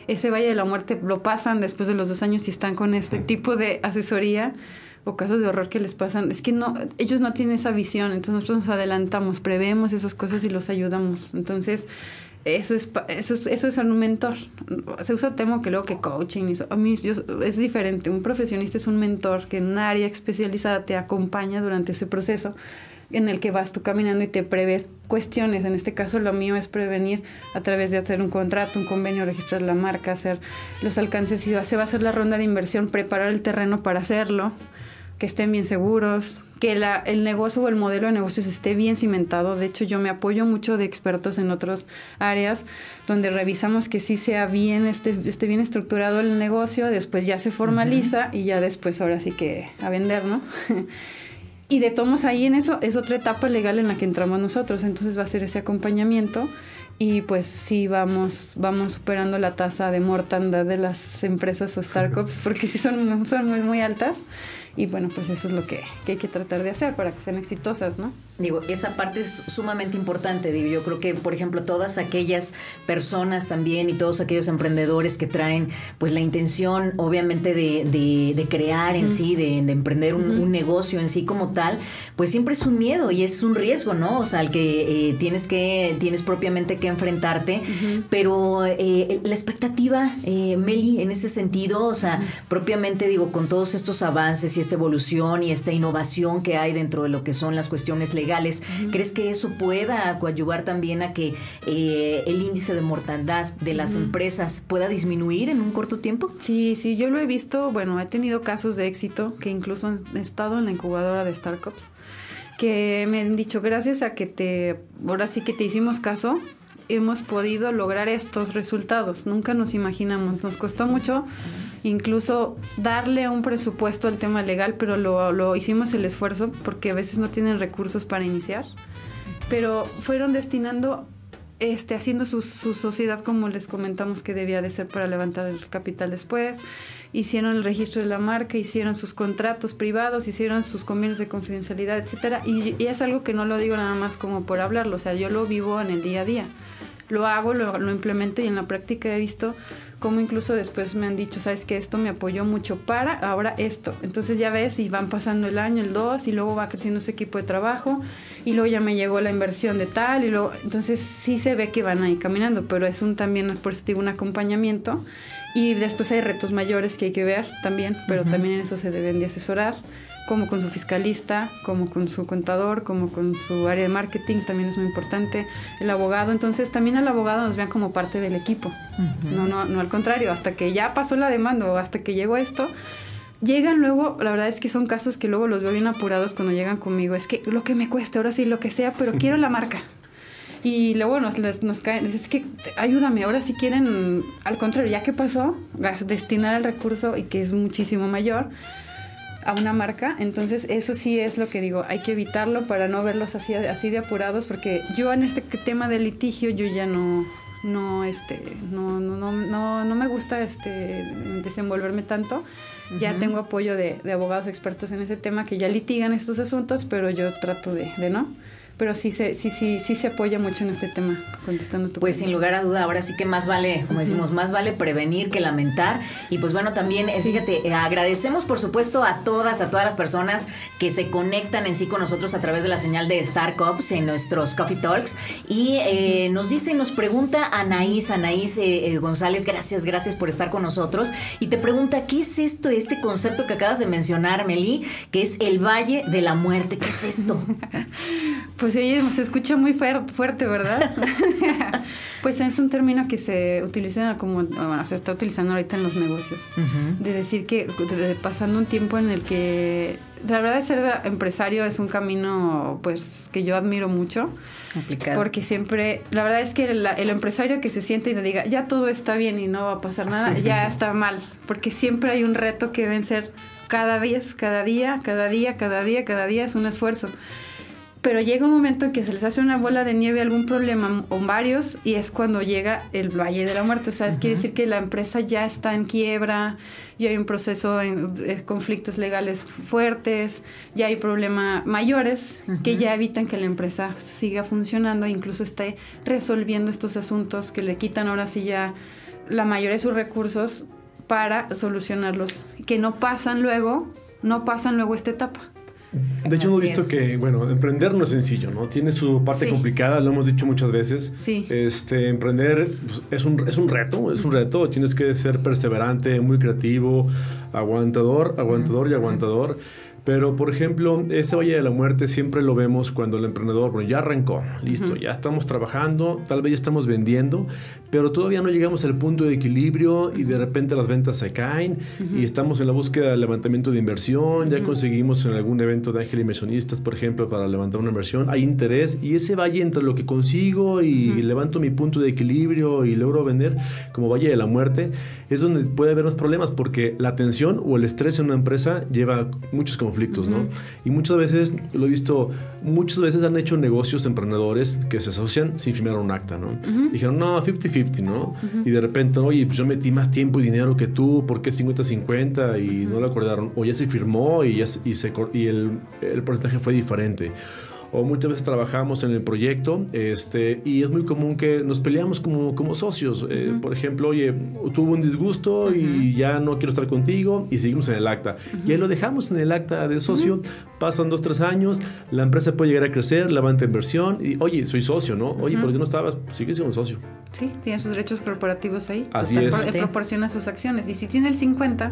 Ese Valle de la Muerte lo pasan después de los 2 años y están con este tipo de asesoría o casos de horror que les pasan. Es que ellos no tienen esa visión, entonces nosotros nos adelantamos, prevemos esas cosas y los ayudamos. Entonces, eso es un mentor. Se usa el tema que luego que coaching y eso. A mí es diferente. Un profesionista es un mentor que en un área especializada te acompaña durante ese proceso en el que vas tú caminando y te prevé cuestiones. En este caso lo mío es prevenir a través de hacer un contrato, un convenio, registrar la marca, hacer los alcances, si se va a hacer la ronda de inversión, preparar el terreno para hacerlo, que estén bien seguros, que el negocio o el modelo de negocios esté bien cimentado. De hecho, yo me apoyo mucho de expertos en otras áreas donde revisamos que sí sea bien, esté bien estructurado el negocio, después ya se formaliza y ya después ahora sí que a vender, ¿no? Y de tomos ahí en eso es otra etapa legal en la que entramos nosotros, entonces va a ser ese acompañamiento y pues sí vamos superando la tasa de mortandad de las empresas o startups porque sí son muy, muy altas y bueno, pues eso es lo que hay que tratar de hacer para que sean exitosas, ¿no? Digo, esa parte es sumamente importante, digo, yo creo que, por ejemplo, todas aquellas personas también y todos aquellos emprendedores que traen, pues, la intención, obviamente, de crear en sí, de emprender un negocio en sí como tal, pues siempre es un miedo y es un riesgo, ¿no? O sea, al que tienes propiamente que enfrentarte, pero la expectativa, Meli, en ese sentido, o sea, propiamente, digo, con todos estos avances y esta evolución y esta innovación que hay dentro de lo que son las cuestiones legales, ¿crees que eso pueda coadyuvar también a que el índice de mortandad de las empresas pueda disminuir en un corto tiempo? Sí, yo lo he visto. Bueno, he tenido casos de éxito que incluso han estado en la incubadora de startups que me han dicho, gracias a que ahora sí que te hicimos caso, hemos podido lograr estos resultados. Nunca nos imaginamos. Nos costó mucho incluso darle un presupuesto al tema legal, pero lo hicimos el esfuerzo porque a veces no tienen recursos para iniciar. Pero fueron destinando, haciendo su sociedad como les comentamos que debía de ser para levantar el capital después. Hicieron el registro de la marca, hicieron sus contratos privados, hicieron sus convenios de confidencialidad, etcétera. Y es algo que no lo digo nada más como por hablarlo, o sea, yo lo vivo en el día a día. Lo hago, lo implemento y en la práctica he visto como incluso después me han dicho, sabes que esto me apoyó mucho para ahora esto. Entonces ya ves, y van pasando el año, el 2, y luego va creciendo ese equipo de trabajo, y luego ya me llegó la inversión de tal, y luego, entonces sí se ve que van ahí caminando, pero es también, por eso digo, un acompañamiento. Y después hay retos mayores que hay que ver también, pero también en eso se deben de asesorar, como con su fiscalista, como con su contador, como con su área de marketing, también es muy importante, el abogado. Entonces también al abogado nos vean como parte del equipo, no al contrario, hasta que ya pasó la demanda o hasta que llegó esto, llegan luego, la verdad es que son casos que luego los veo bien apurados cuando llegan conmigo, es que lo que me cueste, ahora sí, lo que sea, pero quiero la marca. Y luego nos caen, es que ayúdame, ahora si quieren, al contrario, ya que pasó, destinar el recurso y que es muchísimo mayor a una marca. Entonces eso sí es lo que digo, hay que evitarlo para no verlos así de apurados, porque yo en este tema de litigio yo ya no me gusta desenvolverme tanto. Ya tengo apoyo de abogados expertos en ese tema que ya litigan estos asuntos, pero yo trato de no. Pero sí se apoya mucho en este tema, contestando tu Pues pregunta. Sin lugar a duda, ahora sí que más vale, como decimos, más vale prevenir que lamentar. Y pues bueno, también, fíjate, agradecemos por supuesto a todas las personas que se conectan en sí con nosotros a través de la señal de Star Cups en nuestros Coffee Talks. Y nos pregunta Anaís González, gracias por estar con nosotros. Y te pregunta, ¿qué es este concepto que acabas de mencionar, Meli, que es el Valle de la Muerte? ¿Qué es esto? Pues sí, se escucha muy fuerte, ¿verdad? Pues es un término que se utiliza se está utilizando ahorita en los negocios. De decir que pasando un tiempo en el que la verdad de ser empresario es un camino pues que yo admiro mucho. Complicado. Porque siempre, la verdad es que el empresario que se siente y le diga ya todo está bien y no va a pasar nada, ya está mal. Porque siempre hay un reto que vencer cada día es un esfuerzo. Pero llega un momento en que se les hace una bola de nieve, algún problema o varios, y es cuando llega el Valle de la Muerte. O sea, quiere decir que la empresa ya está en quiebra, ya hay un proceso de conflictos legales fuertes, ya hay problemas mayores que ya evitan que la empresa siga funcionando, incluso esté resolviendo estos asuntos que le quitan ahora sí ya la mayoría de sus recursos para solucionarlos, que no pasan luego esta etapa. De hecho, hemos visto que, emprender no es sencillo, ¿no? Tiene su parte complicada, lo hemos dicho muchas veces. Sí. Emprender pues, es un reto. Tienes que ser perseverante, muy creativo, aguantador y aguantador. Pero, por ejemplo, ese Valle de la Muerte siempre lo vemos cuando el emprendedor, ya arrancó, listo, ya estamos trabajando, tal vez ya estamos vendiendo, pero todavía no llegamos al punto de equilibrio y de repente las ventas se caen y estamos en la búsqueda del levantamiento de inversión, ya conseguimos en algún evento de ángel inversionistas, por ejemplo, para levantar una inversión, hay interés y ese valle entre lo que consigo y levanto mi punto de equilibrio y logro vender como Valle de la Muerte, es donde puede haber más problemas porque la tensión o el estrés en una empresa lleva muchos conflictos, ¿no? Y muchas veces, lo he visto, han hecho negocios emprendedores que se asocian sin firmar un acta, ¿no? Dijeron, no, 50-50, ¿no? Y de repente, oye, pues yo metí más tiempo y dinero que tú, ¿por qué 50-50? Y no lo acordaron. O ya se firmó y el porcentaje fue diferente. O muchas veces trabajamos en el proyecto y es muy común que nos peleamos como socios. Por ejemplo, oye, tuve un disgusto y ya no quiero estar contigo y seguimos en el acta. Y ahí lo dejamos en el acta de socio, pasan 2-3 años, la empresa puede llegar a crecer, levanta inversión y, oye, soy socio, ¿no? Oye, ¿por qué no estabas? Sigue siendo socio. Sí, tiene sus derechos corporativos ahí. Así es. Proporciona sus acciones. Y si tiene el 50%,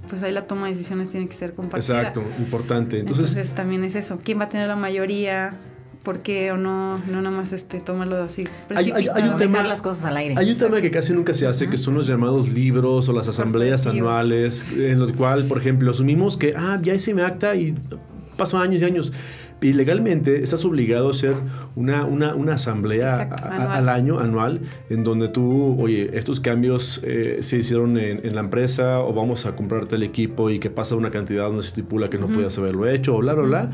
pues ahí la toma de decisiones tiene que ser compartida. Exacto, importante. Entonces también es eso. ¿Quién va a tener la mayoría? ¿Por qué o no? No nada más tomarlo así. Hay un tema, dejar las cosas al aire. Hay un tema que casi nunca se hace, que son los llamados libros o las asambleas anuales, en los cuales, por ejemplo, asumimos que ya hice mi acta y pasó años y años. Y legalmente estás obligado a hacer una asamblea anual, en donde tú, oye, estos cambios se hicieron en la empresa, o vamos a comprarte el equipo y que pasa una cantidad donde se estipula que no puedas haberlo hecho, o bla, bla, bla.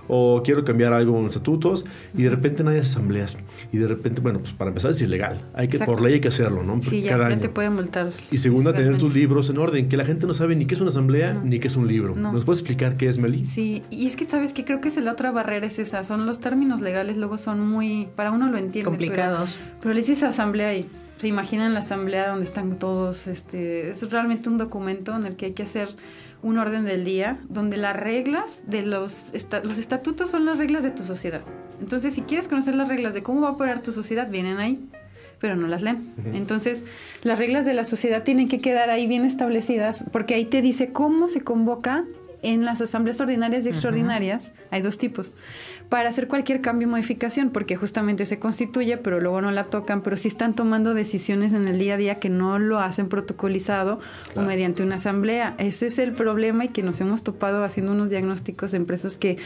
O quiero cambiar algo en los estatutos y de repente no hay asambleas. Y de repente, pues para empezar es ilegal. Por ley hay que hacerlo, ¿no? Sí, ya te pueden multar. Y segunda, tener tus libros en orden, que la gente no sabe ni qué es una asamblea ni qué es un libro. ¿Nos puedes explicar qué es, Meli? Sí, y es que sabes que creo que la otra barrera es esa. Son los términos legales, luego son muy, para uno lo entiende. Complicados. Pero le dices asamblea y se imaginan la asamblea donde están todos, es realmente un documento en el que hay que hacer un orden del día, donde las reglas de los estatutos son las reglas de tu sociedad. Entonces, si quieres conocer las reglas de cómo va a operar tu sociedad, vienen ahí, pero no las leen. Entonces, las reglas de la sociedad tienen que quedar ahí bien establecidas, porque ahí te dice cómo se convoca en las asambleas ordinarias y extraordinarias. Hay 2 tipos, para hacer cualquier cambio o modificación, porque justamente se constituye, pero luego no la tocan, pero sí están tomando decisiones en el día a día que no lo hacen protocolizado o mediante una asamblea. Ese es el problema, y que nos hemos topado haciendo unos diagnósticos de empresas que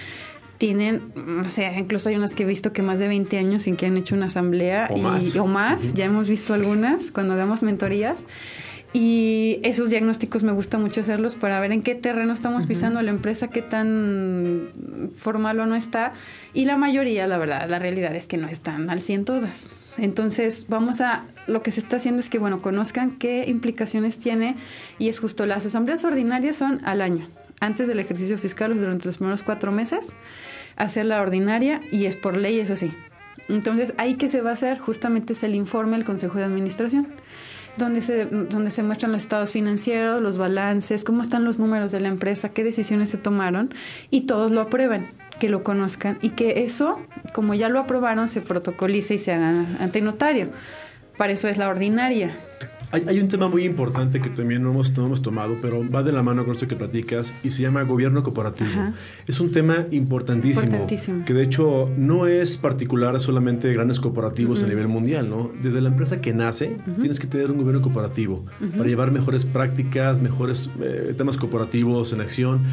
tienen, o sea, incluso hay unas que he visto que más de 20 años sin que han hecho una asamblea o más. Ya hemos visto algunas cuando damos mentorías. Y esos diagnósticos me gusta mucho hacerlos para ver en qué terreno estamos pisando la empresa, qué tan formal o no está. Y la mayoría, la verdad, la realidad es que no están al 100 todas. Entonces, lo que se está haciendo es que, conozcan qué implicaciones tiene, y es justo, las asambleas ordinarias son al año, antes del ejercicio fiscal, durante los primeros 4 meses, hacer la ordinaria, y es por ley, es así. Entonces, ahí que se va a hacer justamente es el informe del Consejo de Administración, donde se muestran los estados financieros, los balances, cómo están los números de la empresa, qué decisiones se tomaron, y todos lo aprueban, que lo conozcan, y que eso, como ya lo aprobaron, se protocolice y se haga ante notario. Para eso es la ordinaria. Hay un tema muy importante que también no hemos tomado, pero va de la mano con esto que platicas, y se llama gobierno corporativo. Es un tema importantísimo, que de hecho no es particular solamente de grandes corporativos a nivel mundial, ¿no? Desde la empresa que nace, tienes que tener un gobierno corporativo para llevar mejores prácticas, mejores temas corporativos en acción.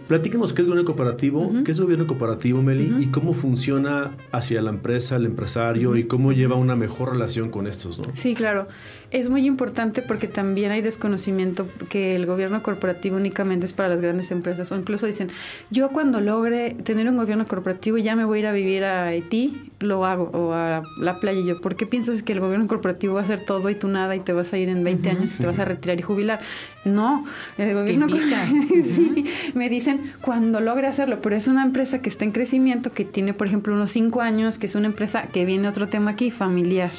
Platícanos qué es gobierno corporativo, qué es gobierno corporativo, Meli, y cómo funciona hacia la empresa, el empresario, y cómo lleva una mejor relación con estos, ¿no? Sí, claro. Es muy importante porque también hay desconocimiento que el gobierno corporativo únicamente es para las grandes empresas, o incluso dicen, yo cuando logre tener un gobierno corporativo ya me voy a ir a vivir a Haití, lo hago, o a la playa. Y yo, ¿por qué piensas que el gobierno corporativo va a hacer todo y tú nada, y te vas a ir en 20 años y te vas a retirar y jubilar? No, el gobierno sí, me dicen cuando logre hacerlo, pero es una empresa que está en crecimiento, que tiene, por ejemplo, unos 5 años, que es una empresa que viene otro tema aquí, familiar.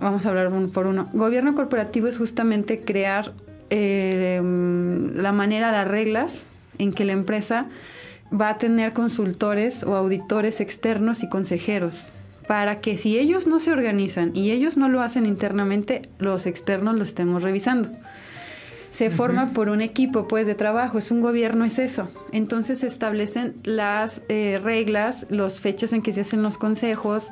Vamos a hablar uno por uno. Gobierno corporativo es justamente crear la manera, las reglas en que la empresa va a tener consultores o auditores externos y consejeros, para que si ellos no se organizan y ellos no lo hacen internamente, los externos lo estemos revisando. Se forma por un equipo, pues, de trabajo. Es un gobierno, es eso. Entonces se establecen las reglas, las fechas en que se hacen los consejos,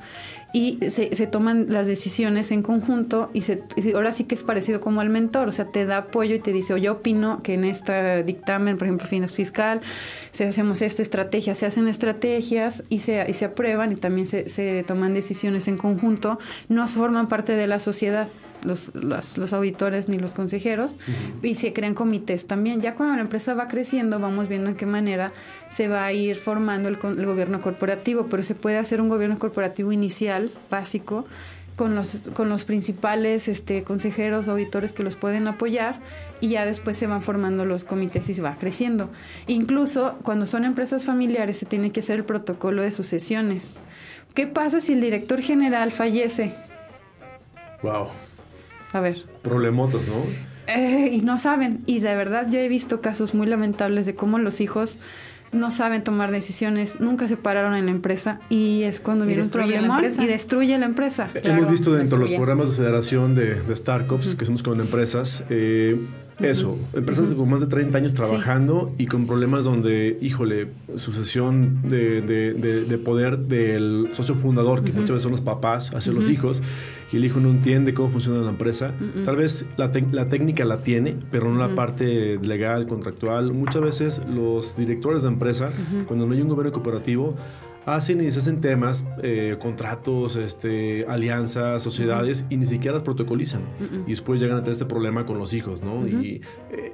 y se toman las decisiones en conjunto, y ahora sí que es parecido como al mentor. O sea, te da apoyo y te dice, yo opino que en este dictamen, por ejemplo, fiscal, si hacemos esta estrategia, se hacen estrategias y se aprueban, y también se toman decisiones en conjunto. No forman parte de la sociedad los auditores ni los consejeros, y se crean comités también. Ya cuando la empresa va creciendo, vamos viendo en qué manera se va a ir formando el gobierno corporativo, pero se puede hacer un gobierno corporativo inicial, básico, con los principales consejeros o auditores que los pueden apoyar, y ya después se van formando los comités y se va creciendo. Incluso cuando son empresas familiares se tiene que hacer el protocolo de sucesiones. ¿Qué pasa si el director general fallece? Wow. A ver. Problemotas, ¿no? Y no saben. Y de verdad yo he visto casos muy lamentables de cómo los hijos no saben tomar decisiones, nunca se pararon en la empresa, y es cuando viene un problema y destruye la empresa. Hemos visto dentro de los programas de aceleración de startups que hacemos con empresas, empresas con más de 30 años trabajando, y con problemas donde, sucesión de poder del socio fundador, que muchas veces son los papás hacia los hijos, y el hijo no entiende cómo funciona la empresa. Tal vez la técnica la tiene, pero no la parte legal, contractual. Muchas veces los directores de empresa, cuando no hay un gobierno corporativo, hacen y deshacen temas, contratos, alianzas, sociedades, y ni siquiera las protocolizan. Y después llegan a tener este problema con los hijos, ¿no? Y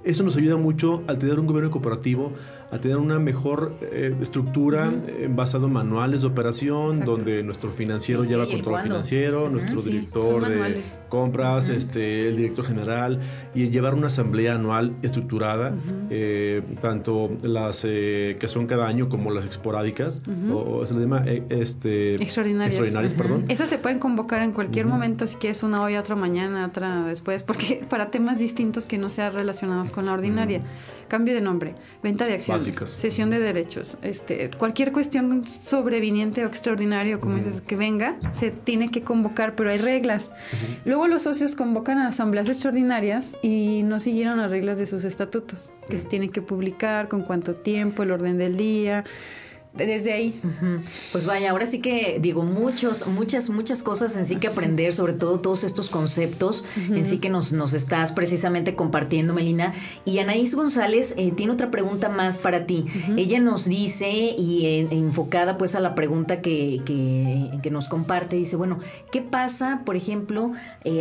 eso nos ayuda mucho, al tener un gobierno corporativo, a tener una mejor estructura basada en manuales de operación, Exacto. donde nuestro financiero lleva control financiero, nuestro Sí, director son de manuales. compras, el director general, y llevar una asamblea anual estructurada, tanto las que son cada año como las esporádicas, o se les llama extraordinarias, perdón. Esas se pueden convocar en cualquier momento, si quieres una hoy, otra mañana, otra después, porque para temas distintos que no sean relacionados con la ordinaria. Cambio de nombre, venta de acciones, Básicas. cesión de derechos, cualquier cuestión sobreviniente o extraordinario, como dices, que venga, se tiene que convocar, pero hay reglas. Luego los socios convocan a asambleas extraordinarias y no siguieron las reglas de sus estatutos, que se tienen que publicar, con cuánto tiempo, el orden del día. Desde ahí. Pues vaya, ahora sí que digo, muchas cosas en sí que aprender, sobre todo todos estos conceptos en sí que nos estás precisamente compartiendo, Melina. Y Anaís González tiene otra pregunta más para ti. Ella nos dice, y enfocada pues a la pregunta que nos comparte, dice, bueno, ¿qué pasa, por ejemplo,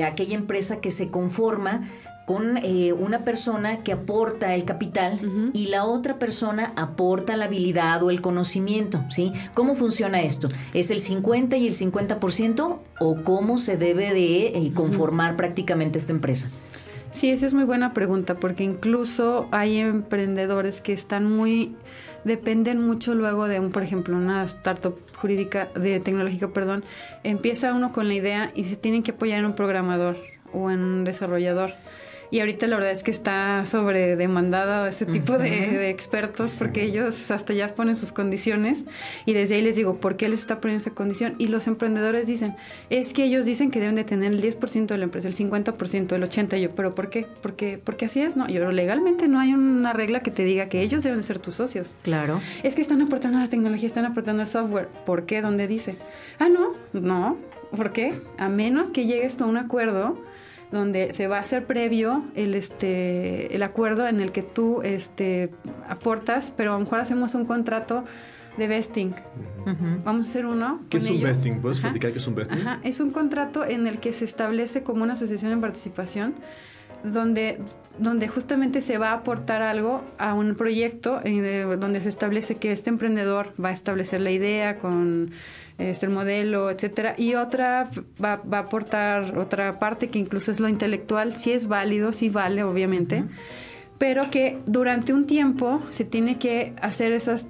aquella empresa que se conforma con una persona que aporta el capital y la otra persona aporta la habilidad o el conocimiento, ¿sí? ¿Cómo funciona esto? ¿Es el 50 y el 50% o cómo se debe de conformar prácticamente esta empresa? Sí, esa es muy buena pregunta, porque incluso hay emprendedores que dependen mucho luego de por ejemplo, una startup tecnológica, empieza uno con la idea y se tienen que apoyar en un programador o en un desarrollador. Y ahorita la verdad es que está sobredemandada ese tipo de expertos, porque ellos hasta ya ponen sus condiciones, y desde ahí les digo, ¿por qué les está poniendo esa condición? Y los emprendedores dicen, es que ellos dicen que deben de tener el 10% de la empresa, el 50%, el 80%. Y yo, ¿pero por qué? Porque así es, ¿no? Yo, legalmente no hay una regla que te diga que ellos deben de ser tus socios. Claro. Es que están aportando la tecnología, están aportando el software. ¿Por qué? ¿Dónde dice? No. ¿Por qué? A menos que llegues a un acuerdo donde se va a hacer previo el acuerdo en el que tú aportas, pero a lo mejor hacemos un contrato de vesting. Vamos a hacer uno. ¿Qué es un vesting? ¿Puedes platicar qué es un vesting? Es un contrato en el que se establece como una asociación en participación, donde justamente se va a aportar algo a un proyecto, donde se establece que este emprendedor va a establecer la idea con el modelo, etcétera, y otra va a aportar otra parte que incluso es lo intelectual. Sí es válido, sí vale, obviamente, pero que durante un tiempo se tiene que hacer esas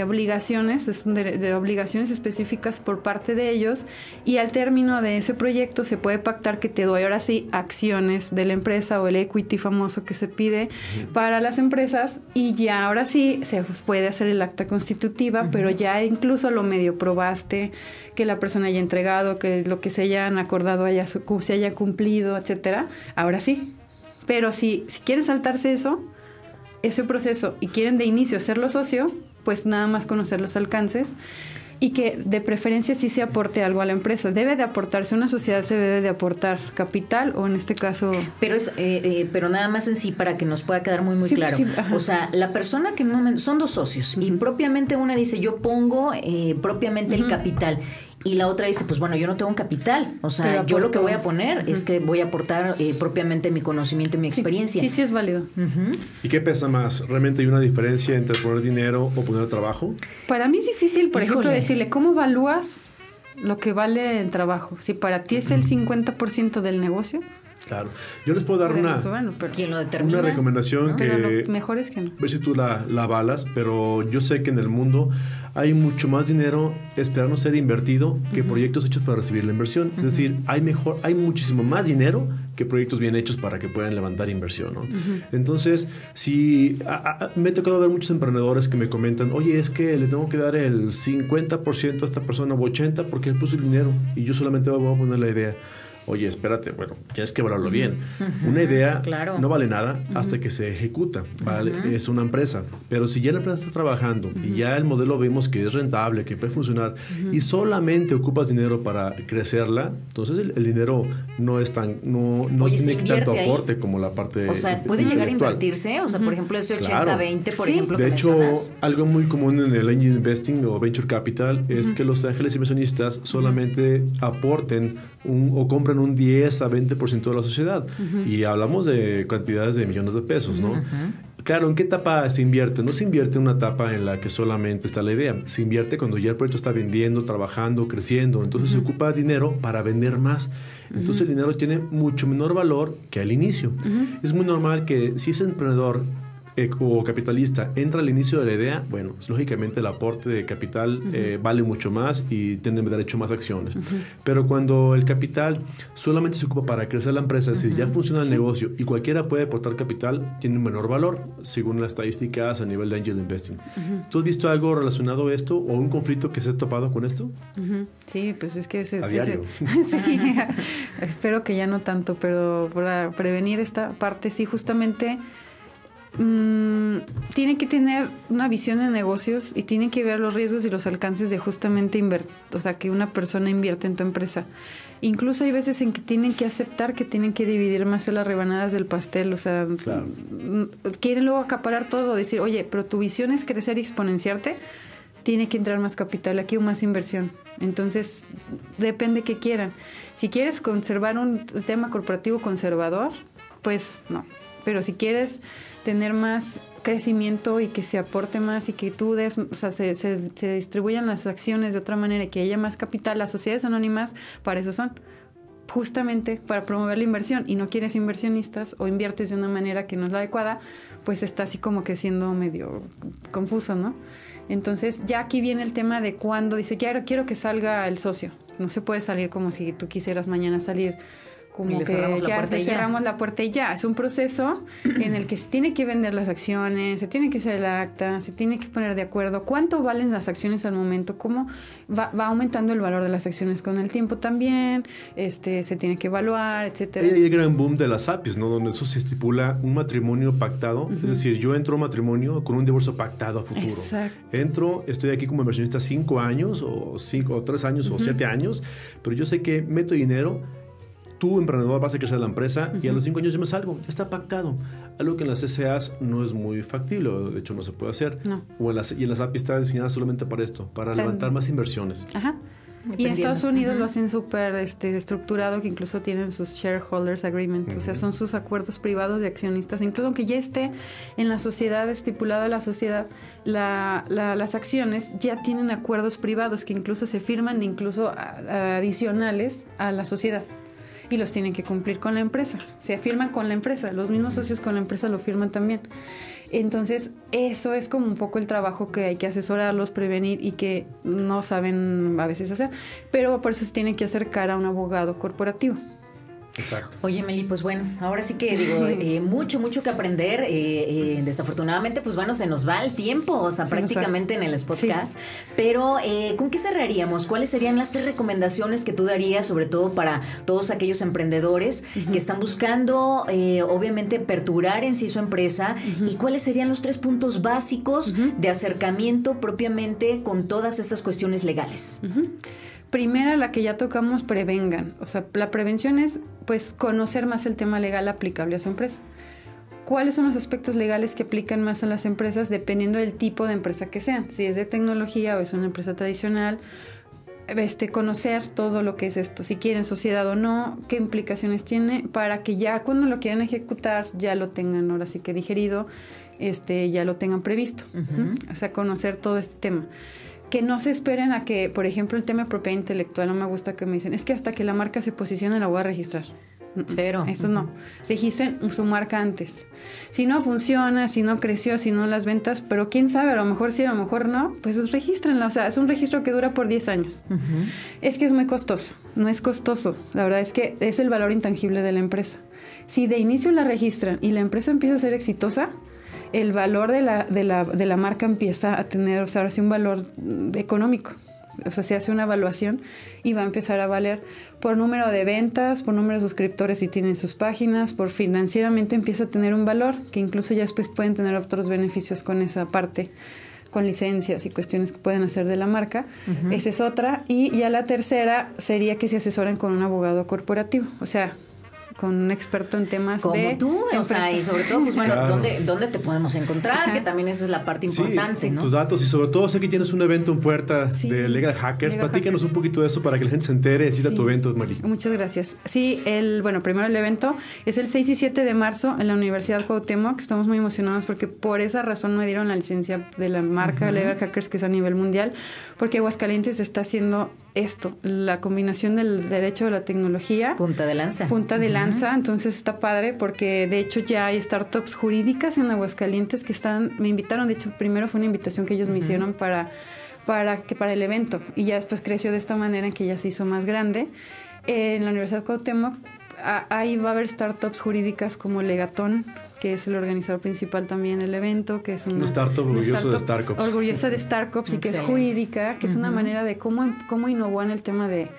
obligaciones, de obligaciones específicas por parte de ellos, y al término de ese proyecto se puede pactar que te doy ahora sí acciones de la empresa o el equity famoso que se pide para las empresas, y ya ahora sí se puede hacer el acta constitutiva, pero ya incluso lo medio probaste, que la persona haya entregado, que lo que se hayan acordado se haya cumplido, etcétera. Ahora sí. Pero si quieren saltarse ese proceso y quieren de inicio serlo socio, pues nada más conocer los alcances, y que de preferencia sí se aporte algo a la empresa. Debe de aportarse, una sociedad se debe de aportar capital, o en este caso... Pero nada más en sí, para que nos pueda quedar muy claro. O sea, la persona que son dos socios, y propiamente una dice, yo pongo propiamente el capital, y la otra dice, pues bueno, yo no tengo un capital, o sea, yo lo que voy a poner es que voy a aportar propiamente mi conocimiento y mi experiencia. Sí es válido. ¿Y qué pesa más? ¿Realmente hay una diferencia entre poner dinero o poner trabajo? Para mí es difícil, por ejemplo, decirle, ¿cómo evalúas lo que vale el trabajo? Si para ti es el 50% del negocio. Claro. Yo les puedo dar una recomendación, ¿no? Pero lo mejor es que no. Ver si tú la avalas, pero yo sé que en el mundo hay mucho más dinero esperando ser invertido que proyectos hechos para recibir la inversión. Es decir, hay muchísimo más dinero que proyectos bien hechos para que puedan levantar inversión, ¿no? Entonces, si me ha tocado ver muchos emprendedores que me comentan, oye, es que le tengo que dar el 50% a esta persona o 80% porque él puso el dinero y yo solamente voy a poner la idea. Oye, espérate, bueno, tienes que valorarlo bien. Una idea no vale nada hasta que se ejecuta, ¿vale? Es una empresa. Pero si ya la empresa está trabajando y ya el modelo vemos que es rentable, que puede funcionar, y solamente ocupas dinero para crecerla, entonces el dinero no es tan, no tiene tanto aporte como la parte. O sea, puede llegar a invertirse, o sea, por ejemplo, ese 80-20, por ejemplo, que de hecho, mencionas. algo muy común en el angel investing o venture capital es que los ángeles inversionistas solamente aporten o compran un 10 a 20% de la sociedad, y hablamos de cantidades de millones de pesos, ¿no? Claro, ¿en qué etapa se invierte? No se invierte en una etapa en la que solamente está la idea. Se invierte cuando ya el proyecto está vendiendo, trabajando, creciendo. Entonces se ocupa dinero para vender más. Entonces el dinero tiene mucho menor valor que al inicio. Es muy normal que si ese emprendedor o capitalista entra al inicio de la idea, bueno, lógicamente el aporte de capital vale mucho más y tiene derecho a más acciones. Pero cuando el capital solamente se ocupa para crecer la empresa, es decir, ya funciona el negocio y cualquiera puede aportar capital, tiene un menor valor según las estadísticas a nivel de Angel Investing. ¿Tú has visto algo relacionado a esto o un conflicto que se ha topado con esto? Sí, pues es que a diario. Sí, espero que ya no tanto, pero para prevenir esta parte, sí, justamente tiene que tener una visión de negocios y tiene que ver los riesgos y los alcances de justamente o sea, que una persona invierte en tu empresa. Incluso hay veces en que tienen que aceptar que tienen que dividir más en las rebanadas del pastel, o sea, claro, quieren luego acaparar todo, decir, oye, pero tu visión es crecer y exponenciarte, tiene que entrar más capital aquí o más inversión. Entonces, depende qué quieran. Si quieres conservar un tema corporativo conservador, pues no. Pero si quieres tener más crecimiento y que se aporte más y que tú des, o sea, se distribuyan las acciones de otra manera y que haya más capital, las sociedades anónimas para eso son, justamente para promover la inversión, y no quieres inversionistas o inviertes de una manera que no es la adecuada, pues está así como que siendo medio confuso, ¿no? Entonces ya aquí viene el tema de cuando dice, quiero que salga el socio. No se puede salir como si tú quisieras mañana salir como que ya cerramos la puerta y ya. Es un proceso en el que se tiene que vender las acciones, se tiene que hacer el acta, se tiene que poner de acuerdo cuánto valen las acciones al momento, cómo va aumentando el valor de las acciones con el tiempo también, se tiene que evaluar, etcétera. Hay el gran boom de las APIs, ¿no? Donde eso se estipula un matrimonio pactado. Es decir, yo entro a un matrimonio con un divorcio pactado a futuro. Exacto. Estoy aquí como inversionista 5 años o 3 años o 7 años, pero yo sé que meto dinero. Tú, emprendedor, vas a crecer la empresa y a los 5 años yo me salgo. Ya está pactado. Algo que en las SAs no es muy factible. De hecho, no se puede hacer. No. Y en las APIs está diseñada solamente para esto, para levantar más inversiones. Ajá. Y en Estados Unidos lo hacen súper estructurado, que incluso tienen sus shareholders agreements, o sea, son sus acuerdos privados de accionistas. Incluso aunque ya esté en la sociedad, estipulado en la sociedad, las acciones ya tienen acuerdos privados que incluso se firman, incluso adicionales a la sociedad. Y los tienen que cumplir con la empresa. Se firman con la empresa. Los mismos socios con la empresa lo firman también. Entonces, eso es como un poco el trabajo que hay que asesorarlos, prevenir y que no saben a veces hacer. Pero por eso se tiene que acercar a un abogado corporativo. Exacto. Oye, Meli, pues bueno, ahora sí que digo, mucho que aprender. Desafortunadamente, pues bueno, se nos va el tiempo, o sea, prácticamente en el podcast. Sí. Pero, ¿con qué cerraríamos? ¿Cuáles serían las 3 recomendaciones que tú darías, sobre todo para todos aquellos emprendedores que están buscando, obviamente, aperturar en sí su empresa? ¿Y cuáles serían los 3 puntos básicos de acercamiento propiamente con todas estas cuestiones legales? Primera, la que ya tocamos, prevengan. O sea, la prevención es, pues, conocer más el tema legal aplicable a su empresa. ¿Cuáles son los aspectos legales que aplican más a las empresas dependiendo del tipo de empresa que sean? Si es de tecnología o es una empresa tradicional, conocer todo lo que es esto. Si quieren sociedad o no, qué implicaciones tiene, para que ya cuando lo quieran ejecutar, ya lo tengan ahora sí que digerido, ya lo tengan previsto. O sea, conocer todo este tema. Que no se esperen a que, por ejemplo, el tema de propiedad intelectual, no me gusta que me dicen, es que hasta que la marca se posicione la voy a registrar. Cero. Eso no. Registren su marca antes. Si no funciona, si no creció, si no las ventas, pero quién sabe, a lo mejor sí, a lo mejor no, pues regístrenla. O sea, es un registro que dura por 10 años. Es que es muy costoso. No es costoso. La verdad es que es el valor intangible de la empresa. Si de inicio la registran y la empresa empieza a ser exitosa, el valor de la marca empieza a tener, o sea, ahora sí, un valor económico. O sea, se hace una evaluación y va a empezar a valer por número de ventas, por número de suscriptores si tienen sus páginas, por financieramente empieza a tener un valor, que incluso ya después pueden tener otros beneficios con esa parte, con licencias y cuestiones que pueden hacer de la marca. Esa es otra. Y ya la tercera sería que se asesoren con un abogado corporativo. O sea, con un experto en temas como de tú, o sea, y sobre todo, pues bueno, Claro. ¿dónde te podemos encontrar? Que también esa es la parte importante, sí, ¿no? tus datos y sobre todo sé que tienes un evento en puerta Sí, de Legal Hackers. Legal Platícanos Hackers. un poquito de eso para que la gente se entere. Cita Sí. tu evento, Meli. Muchas gracias. Sí, primero el evento es el 6 y 7 de marzo en la Universidad Cuauhtémoc. Estamos muy emocionados porque por esa razón me dieron la licencia de la marca Legal Hackers, que es a nivel mundial, porque Aguascalientes está haciendo esto, la combinación del derecho de la tecnología. Punta de lanza. Punta de lanza, entonces está padre porque de hecho ya hay startups jurídicas en Aguascalientes que me invitaron, de hecho primero fue una invitación que ellos me hicieron para el evento y ya después creció de esta manera en que ya se hizo más grande. En la Universidad Cuauhtémoc ahí va a haber startups jurídicas como Legatón, que es el organizador principal también del evento, que es una startup orgulloso de Startups. Orgullosa de Startups y que es Excelente. jurídica, que es una manera de cómo innovó en el tema de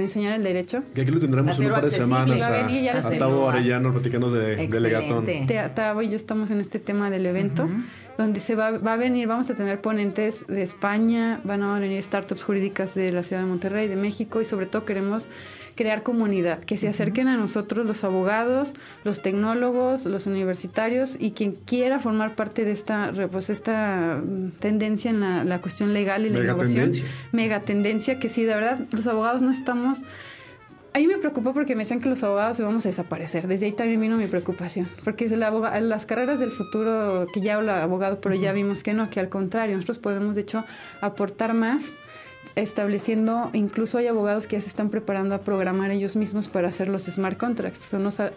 enseñar el derecho. Que aquí lo tendremos en un par de Hacerlo semanas accesible. Va a venir, ya a lo sé. Tavo Arellano platicando de Legatón. Excelente. Tavo y yo estamos en este tema del evento, donde va a venir, vamos a tener ponentes de España, van a venir startups jurídicas de la ciudad de Monterrey, de México, y sobre todo queremos crear comunidad, que se acerquen a nosotros los abogados, los tecnólogos, los universitarios y quien quiera formar parte de esta tendencia en la cuestión legal y la innovación. Megatendencia, que sí, de verdad, los abogados no estamos... A mí me preocupó porque me decían que los abogados íbamos a desaparecer. Desde ahí también vino mi preocupación. Porque las carreras del futuro, que ya habla abogado, pero ya vimos que no, que al contrario, nosotros podemos de hecho aportar más, estableciendo, incluso hay abogados que ya se están preparando a programar ellos mismos para hacer los smart contracts.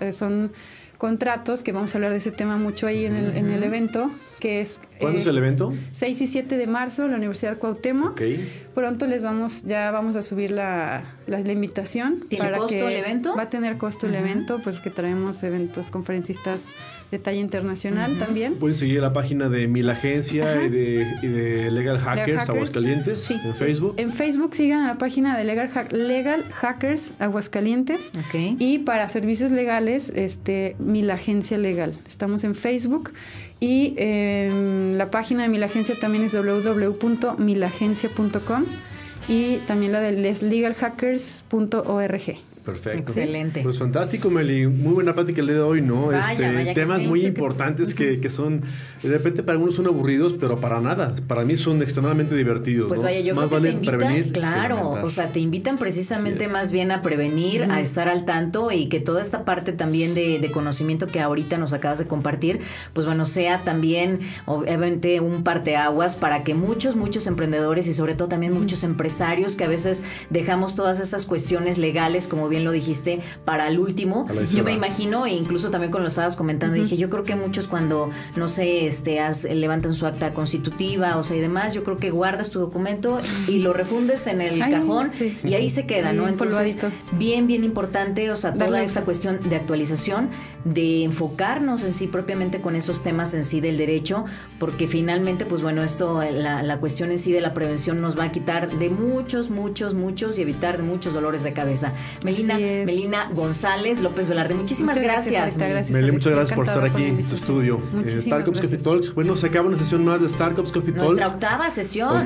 Son contratos, que vamos a hablar de ese tema mucho ahí en el evento, que es... ¿Cuándo es el evento? 6 y 7 de marzo, en la Universidad Cuauhtémoc. Okay. Pronto vamos a subir la invitación. ¿Tiene costo el evento? Va a tener costo el evento, porque traemos conferencistas de talla internacional también. Pueden seguir la página de Mi La Agencia y de Legal Hackers Aguascalientes, sí, en Facebook. En Facebook sigan a la página de Legal Hackers Aguascalientes. Okay. Y para servicios legales, Mi La Agencia Legal. Estamos en Facebook. Y la página de Mi La Agencia también es www.milagencia.com y también la de leslegalhackers.org. Perfecto. Excelente. Pues fantástico, Meli. Muy buena plática el día de hoy, ¿no? Vaya que temas sí, muy chiquito. importantes que son, de repente para algunos son aburridos, pero para nada. Para mí son extremadamente divertidos. Pues ¿no? vaya, yo Más creo que vale te invitan, prevenir que claro, lamentar. o sea, te invitan precisamente Así es. más bien a prevenir, a estar al tanto y que toda esta parte también de conocimiento que ahorita nos acabas de compartir, pues bueno, sea también obviamente un parteaguas para que muchos emprendedores y sobre todo también muchos empresarios que a veces dejamos todas esas cuestiones legales, como bien lo dijiste, para el último. Yo me imagino, e incluso también cuando lo estabas comentando, dije, yo creo que muchos cuando, no sé, levantan su acta constitutiva, o sea, y demás, yo creo que guardas tu documento y lo refundes en el cajón sí. y ahí se queda, ¿no? Entonces, bien importante, o sea, toda esta cuestión de actualización, de enfocarnos en sí propiamente con esos temas en sí del derecho, porque finalmente, pues bueno, esto, la cuestión en sí de la prevención nos va a quitar de muchos y evitar de muchos dolores de cabeza. Melina González López Velarde, muchísimas gracias. Meli, muchas gracias por estar aquí en tu estudio. Startups Coffee Talks. Bueno, se acaba una sesión más de Startups Coffee Talks. Nuestra octava sesión.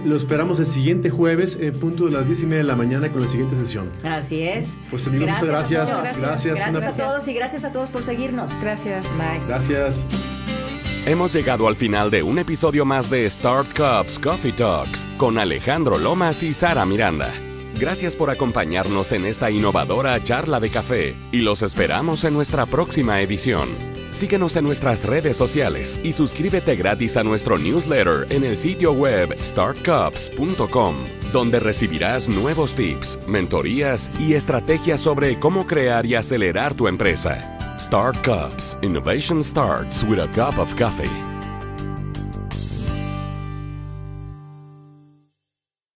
Lo esperamos el siguiente jueves, punto de las 10:30 de la mañana con la siguiente sesión. Así es. Pues Emilio, muchas gracias. Gracias a todos y gracias a todos por seguirnos. Gracias. Bye. Gracias. Hemos llegado al final de un episodio más de Startups Coffee Talks con Alejandro Lomas y Sara Miranda. Gracias por acompañarnos en esta innovadora charla de café y los esperamos en nuestra próxima edición. Síguenos en nuestras redes sociales y suscríbete gratis a nuestro newsletter en el sitio web startcups.com, donde recibirás nuevos tips, mentorías y estrategias sobre cómo crear y acelerar tu empresa. Start Cups. Innovation starts with a cup of coffee.